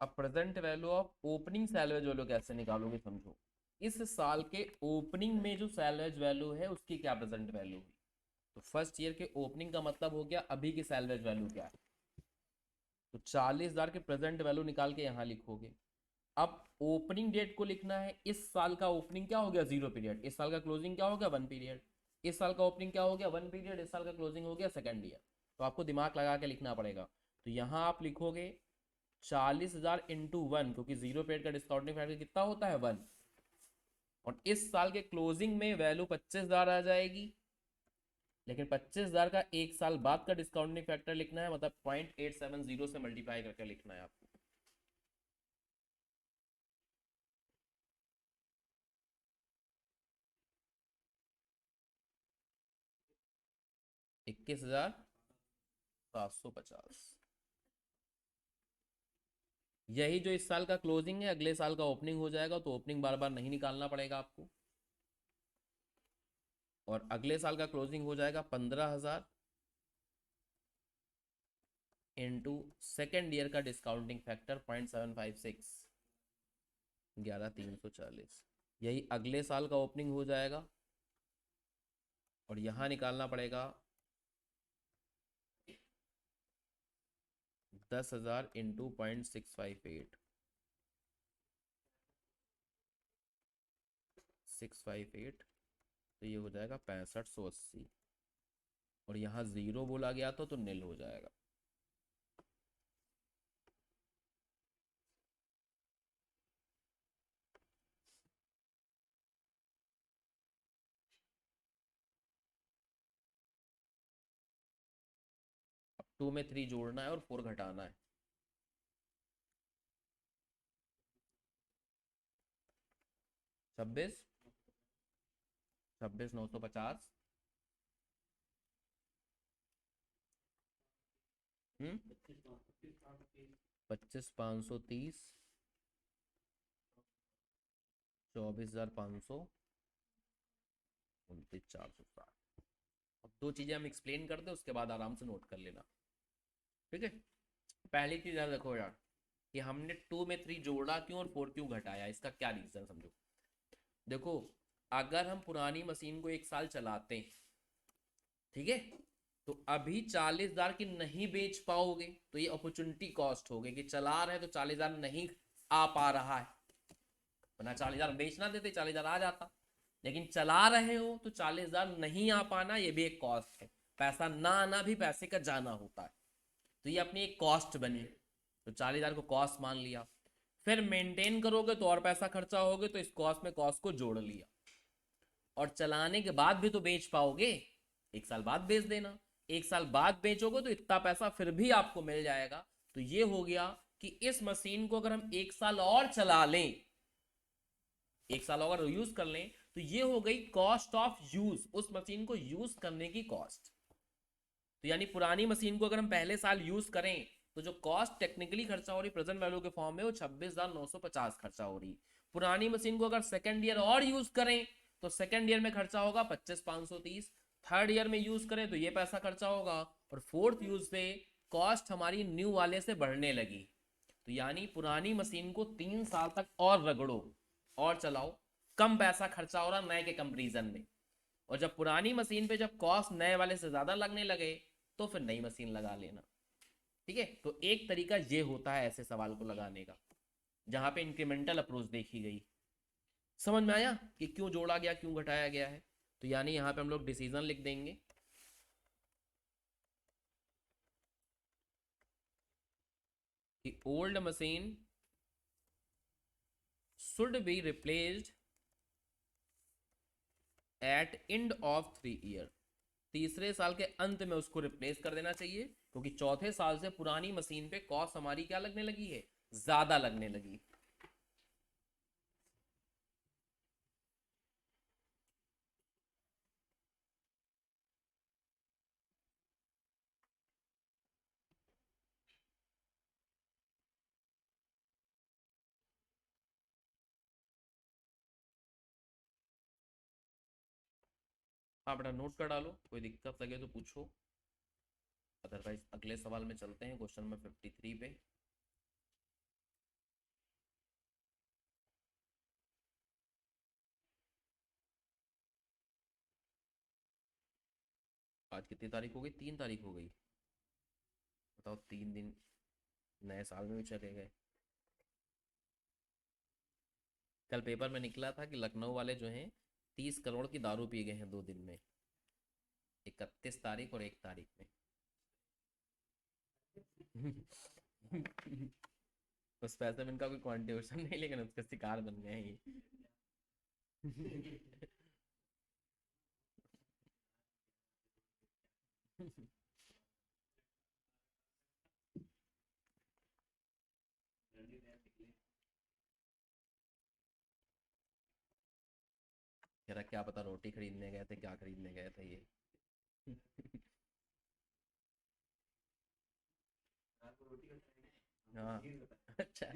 Speaker 1: अब present value of opening salvage value कैसे निकालोगे, समझो। इस साल के ओपनिंग में जो सैलवेज वैल्यू है उसकी क्या प्रेजेंट वैल्यू हुई। तो फर्स्ट ईयर के ओपनिंग का मतलब हो गया अभी की सैलवेज वैल्यू क्या है। तो 40,000 के प्रेजेंट वैल्यू निकाल के यहाँ लिखोगे। अब ओपनिंग डेट को लिखना है, इस साल का ओपनिंग क्या हो गया 0 पीरियड, इस साल का क्लोजिंग क्या हो गया 1 पीरियड, इस साल का ओपनिंग क्या हो गया 1 पीरियड, इस साल का क्लोजिंग हो गया सेकेंड ईयर। तो आपको दिमाग लगा के लिखना पड़ेगा। तो यहाँ आप लिखोगे 40,000 इंटू 1, क्योंकि 0 पीरियड का डिस्काउंटिंग फैक्टर कितना होता है 1, और इस साल के क्लोजिंग में वैल्यू 25,000 आ जाएगी। लेकिन 25,000 का एक साल बाद का डिस्काउंटिंग फैक्टर लिखना है, मतलब 0.870 से मल्टीप्लाई करके लिखना है आपको। 21,750। यही जो इस साल का क्लोजिंग है अगले साल का ओपनिंग हो जाएगा, तो ओपनिंग बार बार नहीं निकालना पड़ेगा आपको। और अगले साल का क्लोजिंग हो जाएगा 15,000 इंटू सेकेंड ईयर का डिस्काउंटिंग फैक्टर 0.756, 11,340। यही अगले साल का ओपनिंग हो जाएगा, और यहाँ निकालना पड़ेगा 10,000 इंटू 0.658, 658, तो ये हो जाएगा 6580। और यहाँ जीरो बोला गया तो नील हो जाएगा। अब 2 में 3 जोड़ना है और 4 घटाना है। 26, 26,950, 25,530, 24,500, 29,460। अब 2 चीजें हम एक्सप्लेन कर दे, उसके बाद आराम से नोट कर लेना, ठीक है। पहली चीज याद रखो यार कि हमने 2 में 3 जोड़ा क्यों और 4 क्यों घटाया, इसका क्या रीजन समझो। देखो, अगर हम पुरानी मशीन को 1 साल चलाते हैं, ठीक है, तो अभी 40,000 की नहीं बेच पाओगे, तो ये अपॉर्चुनिटी कॉस्ट हो गई कि चला रहे तो 40,000 नहीं आ पा रहा है, वरना 40,000 बेचना देते 40,000 आ जाता। लेकिन चला रहे हो तो 40,000 नहीं आ पाना ये भी एक कॉस्ट है। पैसा ना आना भी पैसे का जाना होता है, तो ये अपनी एक कॉस्ट बनी, तो 40,000 को कॉस्ट मान लिया। फिर मेंटेन करोगे तो और पैसा खर्चा होगे, तो इस कॉस्ट में कॉस्ट को जोड़ लिया। और चलाने के बाद भी तो बेच पाओगे, 1 साल बाद बेच देना। 1 साल बाद बेचोगे तो इतना पैसा फिर भी आपको मिल जाएगा। तो ये हो गया कि इस मशीन को अगर हम 1 साल और चला लें, 1 साल अगर यूज कर लें, तो ये हो गई कॉस्ट ऑफ यूज, उस मशीन को यूज करने की कॉस्ट। तो यानी पुरानी मशीन को अगर हम पहले साल यूज करें, तो जो कॉस्ट टेक्निकली खर्चा हो रही प्रेजेंट वैल्यू के फॉर्म में, वो 26,950 खर्चा हो रही। पुरानी मशीन को अगर सेकेंड ईयर और यूज करें, तो सेकेंड ईयर में खर्चा होगा 25,530। थर्ड ईयर में यूज करें तो ये पैसा खर्चा होगा, और फोर्थ यूज पे कॉस्ट हमारी न्यू वाले से बढ़ने लगी। तो यानी पुरानी मशीन को 3 साल तक और रगड़ो और चलाओ, कम पैसा खर्चा हो रहा नए के कंपेरिजन में। और जब पुरानी मशीन पे जब कॉस्ट नए वाले से ज्यादा लगने लगे, तो फिर नई मशीन लगा लेना। ठीक है, तो एक तरीका ये होता है ऐसे सवाल को लगाने का, जहां पे इंक्रीमेंटल अप्रोच देखी गई। समझ में आया कि क्यों जोड़ा गया क्यों घटाया गया है। तो यानी यहां पे हम लोग डिसीजन लिख देंगे कि old machine should be replaced at end of 3 year. तीसरे साल के अंत में उसको रिप्लेस कर देना चाहिए, क्योंकि चौथे साल से पुरानी मशीन पे कॉस्ट हमारी क्या लगने लगी है, ज्यादा लगने लगी। आप बेटा नोट कर डालो, कोई दिक्कत लगे तो पूछो, अदरवाइज अगले सवाल में चलते हैं, क्वेश्चन नंबर 53 पे। आज कितनी तारीख हो गई, 3 तारीख हो गई। बताओ, 3 दिन नए साल में भी चले गए। कल पेपर में निकला था कि लखनऊ वाले जो हैं 30 करोड़ की दारू पी गए हैं 2 दिन में, 31 तारीख और 1 तारीख में। उस पैसे में इनका कोई कॉन्ट्रीब्यूशन नहीं, लेकिन उसके शिकार बन गए हैं ये। कह रहा क्या पता रोटी खरीदने गए थे, क्या खरीदने गए थे ये। हाँ, अच्छा।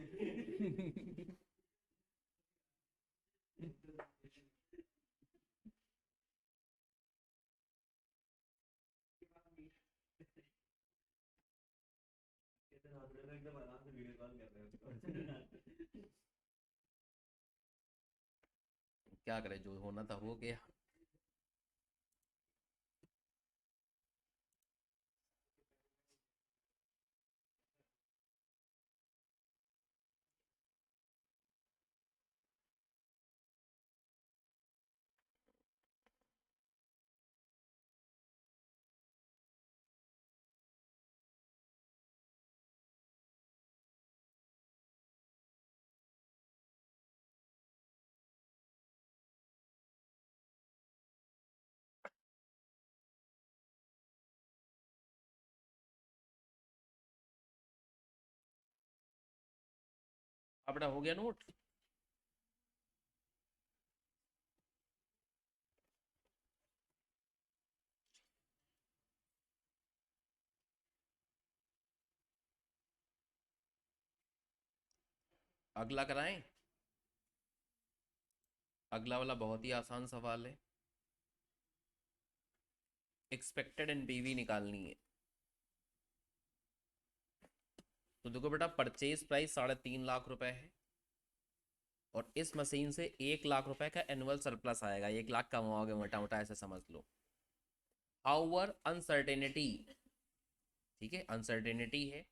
Speaker 1: क्या करे, जो होना था हो गया। अपना हो गया नोट। अगला कराएं। अगला वाला बहुत ही आसान सवाल है, एक्सपेक्टेड एनपीवी निकालनी है। तो देखो बेटा, परचेज प्राइस 3.5 लाख रुपए है, और इस मशीन से 1 लाख रुपए का एनुअल सरप्लस आएगा, 1 लाख कमाओगे मोटा मोटा, ऐसे समझ लो। हाउवर अनसर्टेनिटी, ठीक है, अनसर्टेनिटी है।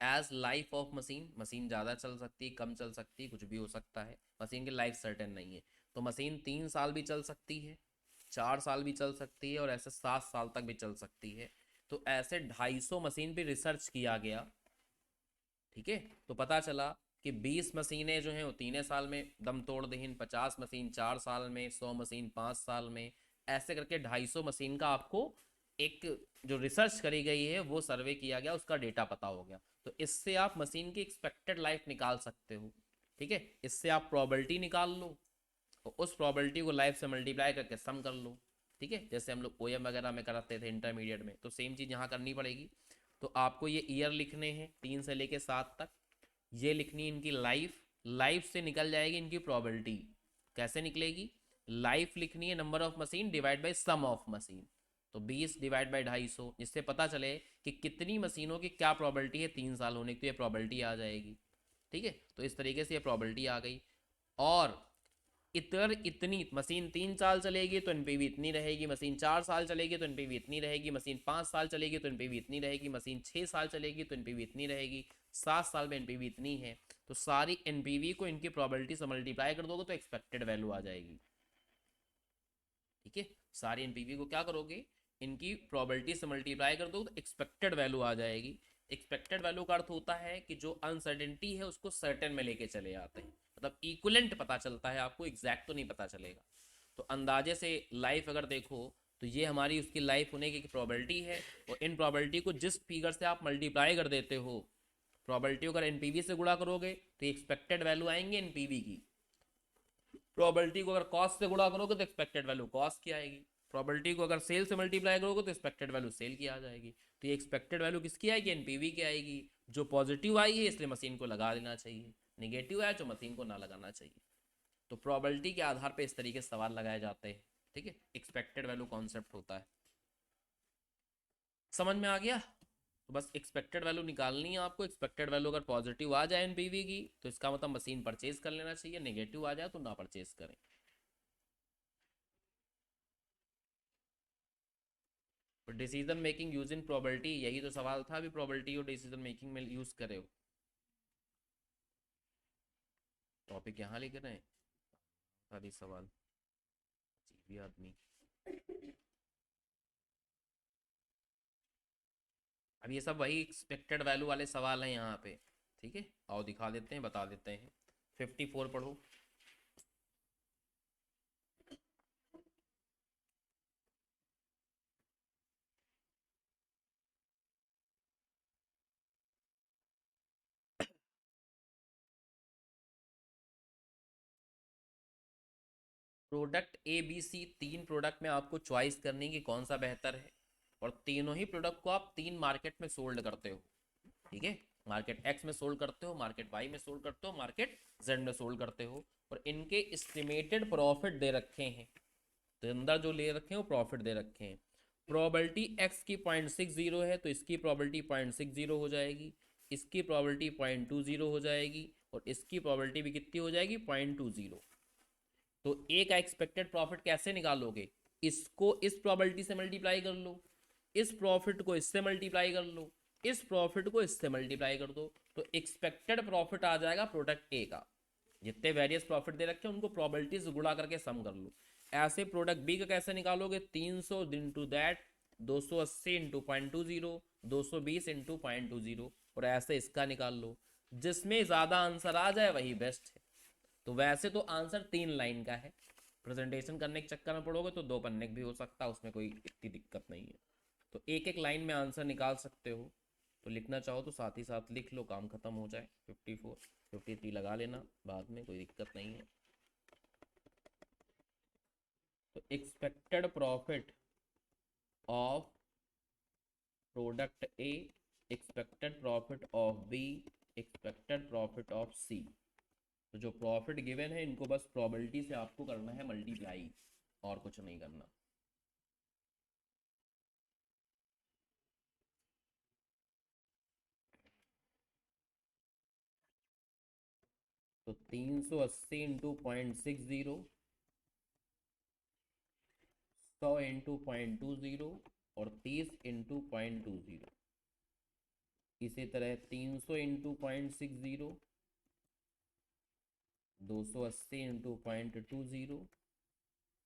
Speaker 1: As life of machine, machine ज़्यादा चल सकती है, कम चल सकती है, कुछ भी हो सकता है, मशीन की लाइफ सर्टेन नहीं है। तो मशीन 3 साल भी चल सकती है, 4 साल भी चल सकती है, और ऐसे 7 साल तक भी चल सकती है। तो ऐसे 250 मशीन पे रिसर्च किया गया, ठीक है। तो पता चला कि 20 मशीनें जो हैं वो 3 साल में दम तोड़ दें, 50 मशीन 4 साल में, 100 मशीन 5 साल में, ऐसे करके 250 मशीन का आपको एक जो रिसर्च करी गई है वो सर्वे किया गया, उसका डेटा पता हो गया। तो इससे आप मशीन की एक्सपेक्टेड लाइफ निकाल सकते हो, ठीक है। इससे आप प्रॉबिलिटी निकाल लो, और उस प्रॉबिलिटी को लाइफ से मल्टीप्लाई करके सम कर लो, ठीक है। जैसे हम लोग ओएम वगैरह में कराते थे इंटरमीडिएट में, तो सेम चीज़ यहाँ करनी पड़ेगी। तो आपको ये ईयर लिखने हैं 3 से लेके 7 तक, ये लिखनी इनकी लाइफ, लाइफ से निकल जाएगी इनकी प्रॉबिलिटी। कैसे निकलेगी? लाइफ लिखनी है number of machine divide by sum of machine, तो 20 डिवाइड बाई 250, जिससे पता चले कि कितनी मशीनों की क्या प्रॉबिलिटी है 3 साल होने की, तो ये प्रॉबिलिटी आ जाएगी, ठीक है। तो इस तरीके से ये प्रॉबिलिटी आ गई। और इतर इतनी मशीन 3 साल चलेगी तो एनपीवी इतनी रहेगी, मशीन 4 साल चलेगी तो एनपीवी इतनी रहेगी, मशीन 5 साल चलेगी तो एनपीवी इतनी रहेगी, मशीन 6 साल चलेगी तो एनपीवी इतनी रहेगी, 7 साल में एनपीवी इतनी है। तो सारी एनपीवी को इनकी प्रोबेबिलिटी से मल्टीप्लाई कर दोगे तो एक्सपेक्टेड वैल्यू आ जाएगी, ठीक है। सारी एनपीवी को क्या करोगे, इनकी प्रोबेबिलिटी से मल्टीप्लाई कर दोगे तो एक्सपेक्टेड वैल्यू आ जाएगी। एक्सपेक्टेड वैल्यू का अर्थ होता है कि जो अनसर्टेनिटी है उसको सर्टेन में लेके चले आते हैं, मतलब इक्विवेलेंट पता चलता है आपको, एग्जैक्ट तो नहीं पता चलेगा। तो अंदाजे से लाइफ अगर देखो तो ये हमारी उसकी लाइफ होने की प्रोबेबिलिटी है, और इन प्रोबेबिलिटी को जिस फिगर से आप मल्टीप्लाई कर देते हो, प्रोबेबिलिटी अगर एनपीवी से गुणा करोगे तो एक्सपेक्टेड वैल्यू आएंगे एनपीवी की, प्रोबेबिलिटी को अगर कॉस्ट से गुणा करोगे तो एक्सपेक्टेड वैल्यू कॉस्ट की आएगी, प्रोबेबिलिटी को अगर सेल से मल्टीप्लाई करोगे तो एक्सपेक्टेड वैल्यू सेल की आ जाएगी। तो ये एक्सपेक्टेड वैल्यू किसकी आएगी? एनपीवी की आएगी। जो पॉजिटिव आई है इसलिए मशीन को लगा देना चाहिए, निगेटिव आया तो मशीन को ना लगाना चाहिए। तो प्रोबेबिलिटी के आधार पर इस तरीके से सवाल लगाए जाते हैं, ठीक है। एक्सपेक्टेड वैल्यू कॉन्सेप्ट होता है, समझ में आ गया? तो बस एक्सपेक्टेड वैल्यू निकालनी है आपको। एक्सपेक्टेड वैल्यू अगर पॉजिटिव आ जाए एनपीवी की तो इसका मतलब मशीन परचेज कर लेना चाहिए, नेगेटिव आ जाए तो ना परचेज करें। डिसीजन मेकिंग यूजिंग प्रोबेबिलिटी, यही तो सवाल था अभी, प्रोबेबिलिटी और डिसीजन मेकिंग में यूज करे हो। टॉपिक यहाँ लिख रहे हैं सारी सवाल, अजीब ही आदमी। अब ये सब वही एक्सपेक्टेड वैल्यू वाले सवाल हैं यहाँ पे, ठीक है। आओ दिखा देते हैं, बता देते हैं। 54 पढ़ो। Product A B C, 3 product में आपको चॉइस करनी है कि कौन सा बेहतर है, और तीनों ही प्रोडक्ट को आप 3 मार्केट में सोल्ड करते हो, ठीक है। मार्केट एक्स में सोल्ड करते हो, मार्केट वाई में सोल्ड करते हो, मार्केट जेड में सोल्ड करते हो, और इनके एस्टिमेटेड प्रॉफिट दे रखे हैं। तो अंदर जो ले रखे हैं वो प्रॉफिट दे रखे हैं। प्रोबेबिलिटी एक्स की 0.60 है तो इसकी प्रोबेबिलिटी 0.60 हो जाएगी, इसकी प्रोबेबिलिटी 0.20 हो जाएगी, और इसकी प्रोबेबिलिटी भी कितनी हो जाएगी? 0.20। तो ए का एक्सपेक्टेड प्रॉफिट कैसे निकालोगे? इसको इस प्रोबेबिलिटी से मल्टीप्लाई कर लो, इस प्रॉफिट को इससे मल्टीप्लाई कर लो, इस प्रॉफिट को इससे मल्टीप्लाई कर दो, तो एक्सपेक्टेड प्रॉफिट आ जाएगा प्रोडक्ट ए का। जितने वेरियस प्रॉफिट दे रखे हैं उनको प्रोबेबिलिटी से गुणा करके सम कर लो। ऐसे प्रोडक्ट बी का कैसे निकालोगे? 300 इंटू दैट, 280 इंटू 0.20, 220 इंटू 0.20, और ऐसे इसका निकाल लो। जिसमें ज़्यादा आंसर आ जाए वही बेस्ट है। तो वैसे तो आंसर 3 लाइन का है, प्रेजेंटेशन करने के चक्कर में पड़ोगे तो 2 पन्ने भी हो सकता है, उसमें कोई इतनी दिक्कत नहीं है। तो एक एक लाइन में आंसर निकाल सकते हो। तो लिखना चाहो तो साथ ही साथ लिख लो, काम खत्म हो जाए। 54 53 लगा लेना बाद में, कोई दिक्कत नहीं है। तो expected profit of product A, expected profit of B, expected profit of C. तो जो प्रॉफिट गिवन है इनको बस प्रोबेबिलिटी से आपको करना है मल्टीप्लाई, और कुछ नहीं करना। तो 380 इंटू 0.60, 100 इंटू 0.20 और 30 इंटू 0.20। इसी तरह 300 इंटू 0.60, 280 इंटू 0.20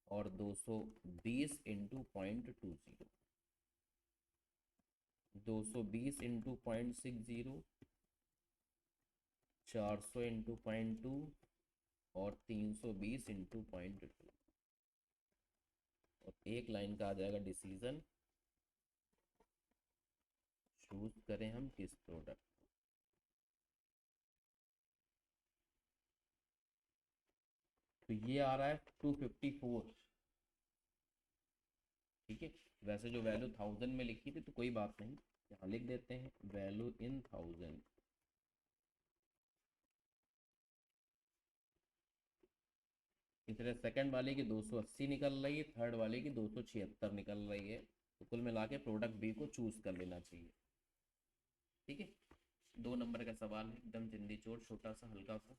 Speaker 1: और 220 इंटू 0.20। 220 इंटू 0.60, 400 इंटू 0.2 और 320 इंटू 0.2। और एक लाइन का आ जाएगा डिसीजन। चूज करें हम किस प्रोडक्ट। तो ये आ रहा है 254। ठीक है, वैसे जो वैल्यू 1000 में लिखी थी तो कोई बात नहीं, यहाँ लिख देते हैं वैल्यू इन 1000। इस तरह सेकंड वाले की 280 निकल रही है, थर्ड वाले की 276 निकल रही है। तो कुल मिला के प्रोडक्ट बी को चूज कर लेना चाहिए। ठीक है, 2 नंबर का सवाल है, एकदम जिंदी चोर, छोटा सा हल्का सा।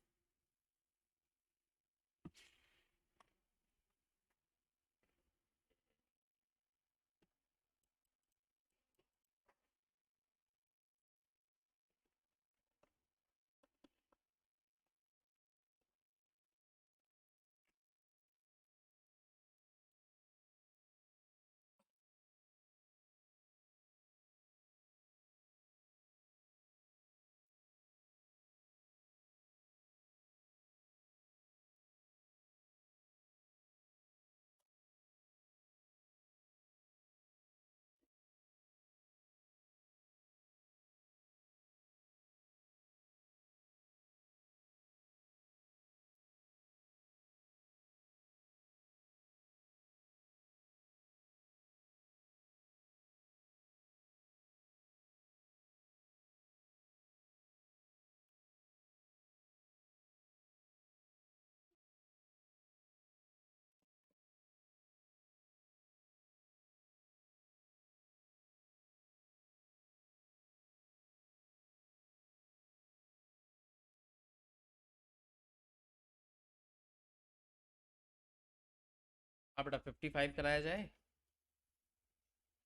Speaker 1: अब बेटा 55 कराया जाए।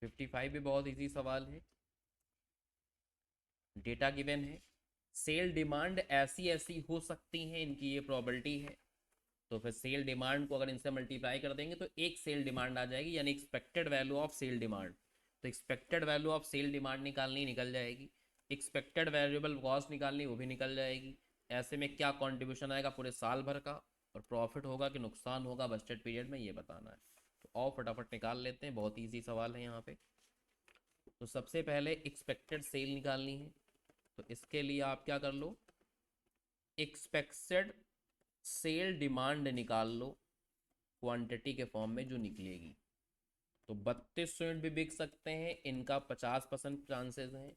Speaker 1: 55 भी बहुत इजी सवाल है। डेटा गिवन है, सेल डिमांड ऐसी ऐसी हो सकती हैं, इनकी ये प्रोबेबिलिटी है। तो फिर सेल डिमांड को अगर इनसे मल्टीप्लाई कर देंगे तो एक सेल डिमांड आ जाएगी, यानी expected value of sale demand. तो expected value of sale demand निकालनी, निकल जाएगी। एक्सपेक्टेड वेरिएबल कॉस्ट निकालनी, वो भी निकल जाएगी। ऐसे में क्या कॉन्ट्रीब्यूशन आएगा पूरे साल भर का, और प्रॉफिट होगा कि नुकसान होगा बजटेड पीरियड में, ये बताना है। तो और फटाफट निकाल लेते हैं, बहुत ईजी सवाल है यहाँ पे। तो सबसे पहले एक्सपेक्टेड सेल निकालनी है। तो इसके लिए आप क्या कर लो, एक्सपेक्टेड सेल डिमांड निकाल लो क्वांटिटी के फॉर्म में जो निकलेगी। तो 3200 यूनिट भी बिक सकते हैं, इनका 50% चांसेस हैं।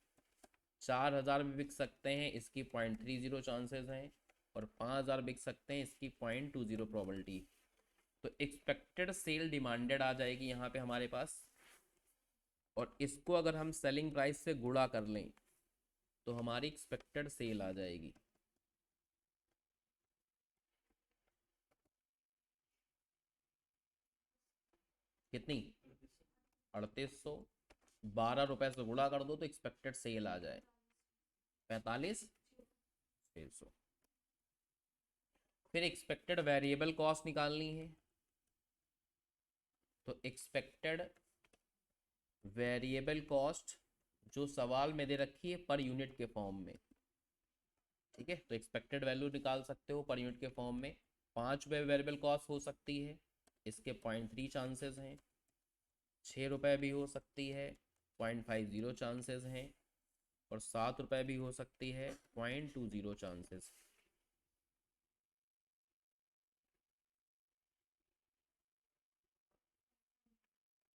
Speaker 1: 4000 भी बिक सकते हैं, इसकी 0.30 चांसेस हैं। और 5000 बिक सकते हैं, इसकी 0.20 प्रोबेबिलिटी। तो एक्सपेक्टेड सेल डिमांडेड आ जाएगी यहाँ पे हमारे पास। और इसको अगर हम सेलिंग प्राइस से गुणा कर लें तो हमारी एक्सपेक्टेड सेल आ जाएगी। कितनी? 3800। 12 रुपए से गुणा कर दो तो एक्सपेक्टेड सेल आ जाए 45,600। फिर एक्सपेक्टेड वेरिएबल कॉस्ट निकालनी है। तो एक्सपेक्टेड वेरिएबल कॉस्ट जो सवाल में दे रखी है पर यूनिट के फॉर्म में। ठीक है, तो एक्सपेक्टेड वैल्यू निकाल सकते हो पर यूनिट के फॉर्म में। 5 रुपये वेरिएबल कॉस्ट हो सकती है, इसके 0.3 चांसेस हैं। 6 रुपये भी हो सकती है, 0.50 चांसेस हैं। और 7 रुपये भी हो सकती है, 0.20 चांसेस।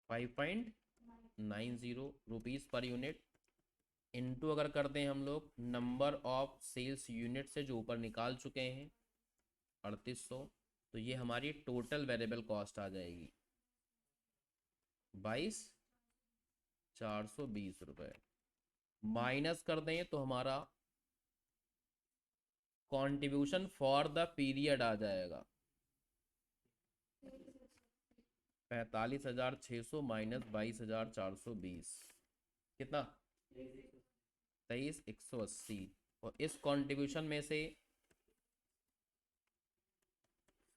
Speaker 1: 5.90 पर यूनिट इनटू अगर कर दें हम लोग नंबर ऑफ सेल्स यूनिट से जो ऊपर निकाल चुके हैं 3800, तो ये हमारी टोटल वेरिएबल कॉस्ट आ जाएगी 22,420 रुपये। माइनस कर दें तो हमारा कंट्रीब्यूशन फॉर द पीरियड आ जाएगा 45,600 माइनस 22,420, कितना 23,180। और इस कंट्रीब्यूशन में से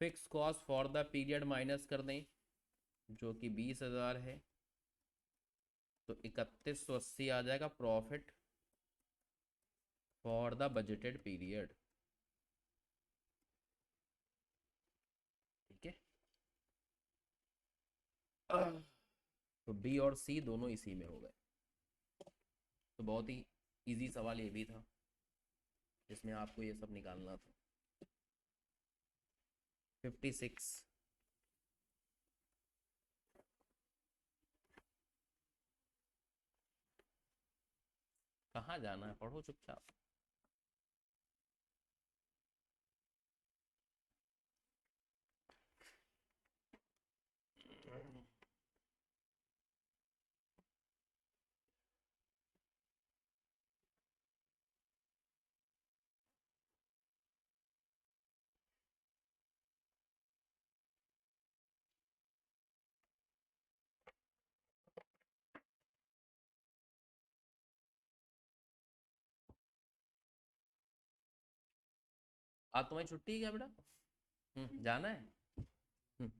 Speaker 1: fix cost for the period minus कर दें जो कि 20,000 है, तो 3180 आ जाएगा profit for the budgeted period. ठीक है, तो बी और सी दोनों इसी में हो गए। तो बहुत ही इजी सवाल ये भी था जिसमें आपको ये सब निकालना था। 56 कहाँ जाना है, पढ़ो चुपचाप। आज तुम्हारी छुट्टी है क्या बेटा? जाना है। हम्म,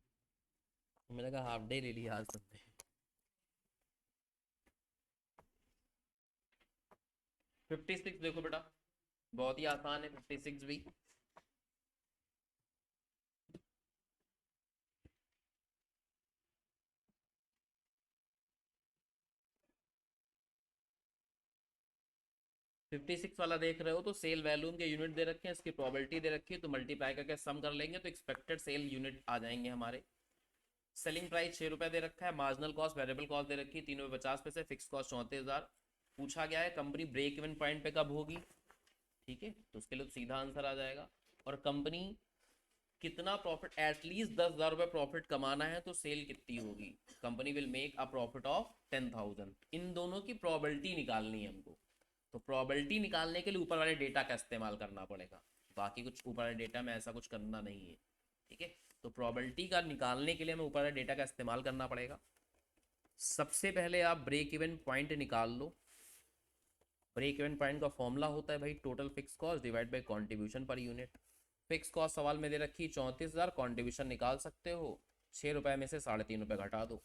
Speaker 1: मैंने कहा हाफ डे ले लिया आज तुमने। 56 देखो बेटा, बहुत ही आसान है 56 भी। फिफ्टी सिक्स वाला देख रहे हो तो सेल वैल्यूम के यूनिट दे रखे हैं, इसकी प्रोबेबिलिटी दे रखी है, तो मल्टीप्लाई करके सम कर लेंगे तो एक्सपेक्टेड सेल यूनिट आ जाएंगे हमारे। सेलिंग प्राइस 6 रुपये दे रखा है, मार्जिनल कॉस्ट वेरिएबल कॉस्ट दे रखी है 3 रुपये 50 पैसे, फिक्स कॉस्ट 34,000। पूछा गया है कंपनी ब्रेक इवन पॉइंट पे कब होगी। ठीक है, तो उसके लिए तो सीधा आंसर आ जाएगा। और कंपनी कितना प्रॉफिट, एटलीस्ट 10,000 रुपये प्रॉफिट कमाना है तो सेल कितनी होगी। Company will make a profit of 10,000। इन दोनों की प्रोबेबिलिटी निकालनी है हमको। तो प्रोबेबिलिटी निकालने के लिए ऊपर वाले डेटा का इस्तेमाल करना पड़ेगा, बाकी कुछ ऊपर वाले डेटा में ऐसा कुछ करना नहीं है। ठीक है, तो प्रोबेबिलिटी का निकालने के लिए हमें ऊपर वाले डेटा का इस्तेमाल करना पड़ेगा। सबसे पहले आप ब्रेक इवन पॉइंट निकाल लो। ब्रेक इवन पॉइंट का फॉर्मूला होता है भाई total fix cost divide by contribution per unit. Fix cost सवाल में दे रखी 34,000, कंट्रीब्यूशन निकाल सकते हो 6 रुपए में से 3.5 रुपए घटा दो,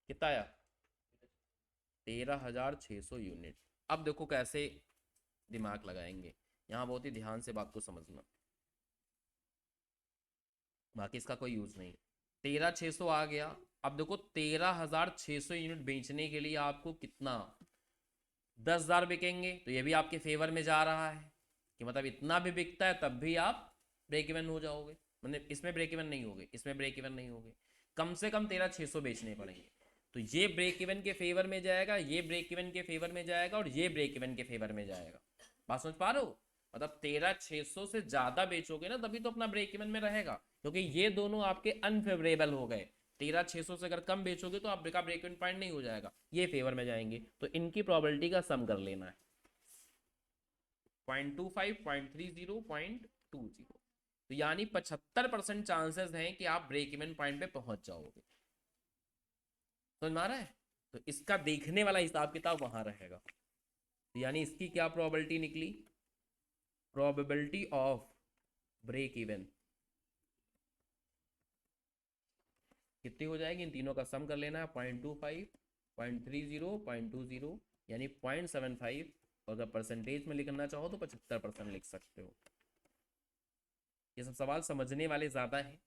Speaker 1: कितना आया 13,600 यूनिट। अब देखो कैसे दिमाग लगाएंगे, यहाँ बहुत ही ध्यान से बात को समझना, बाकी इसका कोई यूज नहीं। 13,600 आ गया। अब देखो 13,600 यूनिट बेचने के लिए आपको कितना, 10,000 बिकेंगे तो ये भी आपके फेवर में जा रहा है कि मतलब इतना भी बिकता है तब भी आप ब्रेक इवन हो जाओगे, मतलब इसमें ब्रेक इवन नहीं होगे, इसमें ब्रेक इवन नहीं होगे, कम से कम 13,600 बेचने पड़ेंगे। तो ये ब्रेक इवन के फेवर में जाएगा, ये ब्रेक इवन के फेवर में जाएगा और ये ब्रेक इवन के फेवर में जाएगा। बात समझ पा रहे हो, मतलब 13,600 से ज्यादा बेचोगे ना तभी तो अपना ब्रेक इवन में रहेगा, क्योंकि ये दोनों आपके अनफेवरेबल हो गए। 13,600 से अगर कम बेचोगे तो आपका ब्रेक इवन पॉइंट नहीं हो जाएगा, ये फेवर में जाएंगे, तो इनकी प्रोबेबिलिटी का सम कर लेना है 0.25, 0.30, 0.20। तो यानी 75% चांसेस हैं कि आप ब्रेक इवन पॉइंट पे पहुंच जाओगे। समझ में आ रहा है, तो इसका देखने वाला हिसाब किताब वहां रहेगा। तो यानी इसकी क्या प्रोबेबिलिटी निकली, प्रोबेबिलिटी ऑफ ब्रेक इवन कितनी हो जाएगी, इन तीनों का सम कर लेना है 0.25, 0.30, 0.20, यानी 0.75। और अगर परसेंटेज में लिखना चाहो तो 75% लिख सकते हो। ये सब सवाल समझने वाले ज्यादा हैं।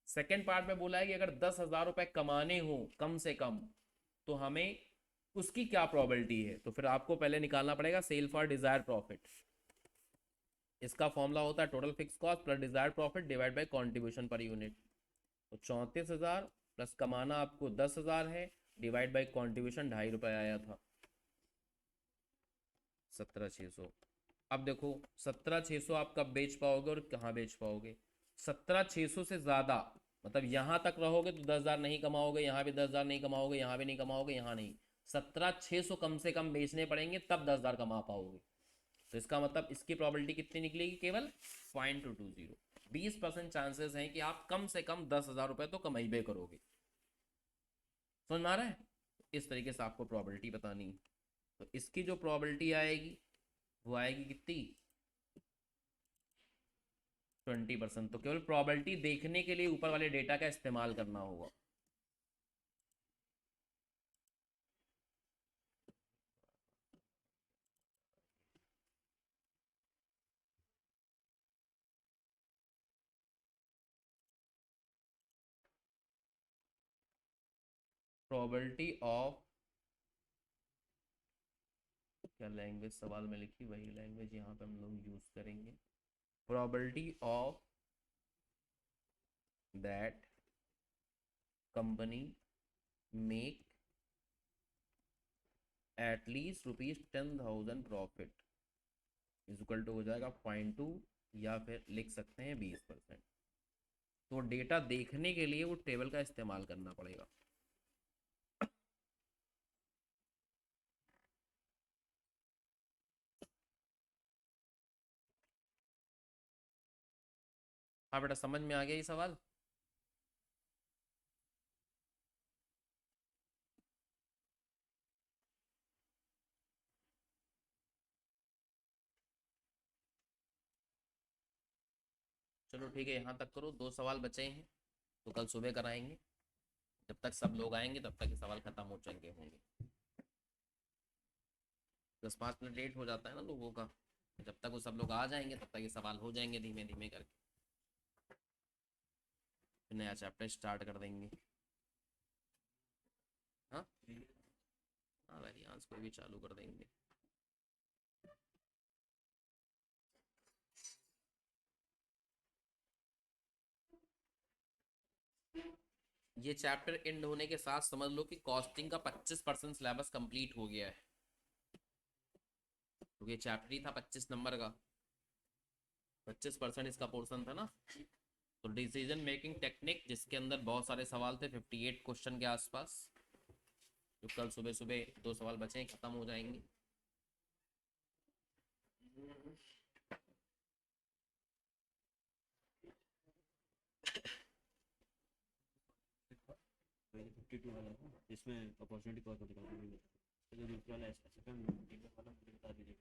Speaker 1: सेकेंड पार्ट में बोला है कि अगर 10,000 रुपए कमाने हो कम से कम तो हमें उसकी क्या प्रोबेबिलिटी है, तो फिर आपको पहले निकालना पड़ेगा सेल फॉर डिजायर प्रॉफिट। इसका फॉर्मूला होता है total fix cost plus Dzire profit divide by contribution per unit. तो 34,000 प्लस कमाना आपको 10,000 है, डिवाइड बाय कंट्रीब्यूशन 2.5 रुपये आया था 17,600। अब देखो 17,600 आप कब बेच पाओगे और कहाँ बेच पाओगे। 17,600 से ज़्यादा मतलब यहाँ तक रहोगे तो 10,000 नहीं कमाओगे, यहाँ भी 10,000 नहीं कमाओगे, यहाँ भी नहीं कमाओगे, यहाँ नहीं। 17,600 कम से कम बेचने पड़ेंगे तब 10,000 कमा पाओगे। तो इसका मतलब इसकी प्रोबेबिलिटी कितनी निकलेगी, केवल 0.220। 20% चांसेस हैं कि आप कम से कम 10,000 रुपये तो कमाइबे करोगे। समझ में आ रहा है? इस तरीके से आपको प्रोबेबिलिटी बतानी है। तो इसकी जो प्रोबेबिलिटी आएगी वो आएगी कितनी, 20%। तो केवल प्रोबेबिलिटी देखने के लिए ऊपर वाले डेटा का इस्तेमाल करना होगा। प्रोबेबिलिटी ऑफ, क्या लैंग्वेज सवाल में लिखी वही लैंग्वेज यहाँ पे हम लोग यूज करेंगे। Probability of that company make at least ₹10,000 profit is equal to हो जाएगा 0.2, या फिर लिख सकते हैं 20%। तो डेटा देखने के लिए वो टेबल का इस्तेमाल करना पड़ेगा। हाँ बेटा, समझ में आ गया ये सवाल? चलो ठीक है, यहाँ तक करो, 2 सवाल बचे हैं तो कल सुबह कराएंगे। जब तक सब लोग आएंगे तब तक ये सवाल खत्म हो चुके होंगे। 10-5 मिनट लेट हो जाता है ना लोगों का। जब तक वो सब लोग आ जाएंगे तब तक ये सवाल हो जाएंगे धीमे धीमे करके, फिर नया चैप्टर स्टार्ट कर देंगे। हाँ हाँ, वेरिएंस कोई भी चालू कर देंगे। ये चैप्टर एंड होने के साथ समझ लो कि कॉस्टिंग का 25% सिलेबस कंप्लीट हो गया है। तो ये चैप्टर ही था 25 नंबर का, 25% इसका पोर्शन था ना। तो डिसीजन मेकिंग टेक्निक, जिसके अंदर बहुत सारे सवाल थे 58 क्वेश्चन के आसपास, जो कल सुबह सुबह 2 सवाल बचे हैं, खत्म हो जाएंगे।
Speaker 2: पहले 52 वाला है ना, जिसमें अपॉर्चुनिटी कॉस्ट होती है, दूसरा वाला ऐसा वाला मुझे बता दीजिए।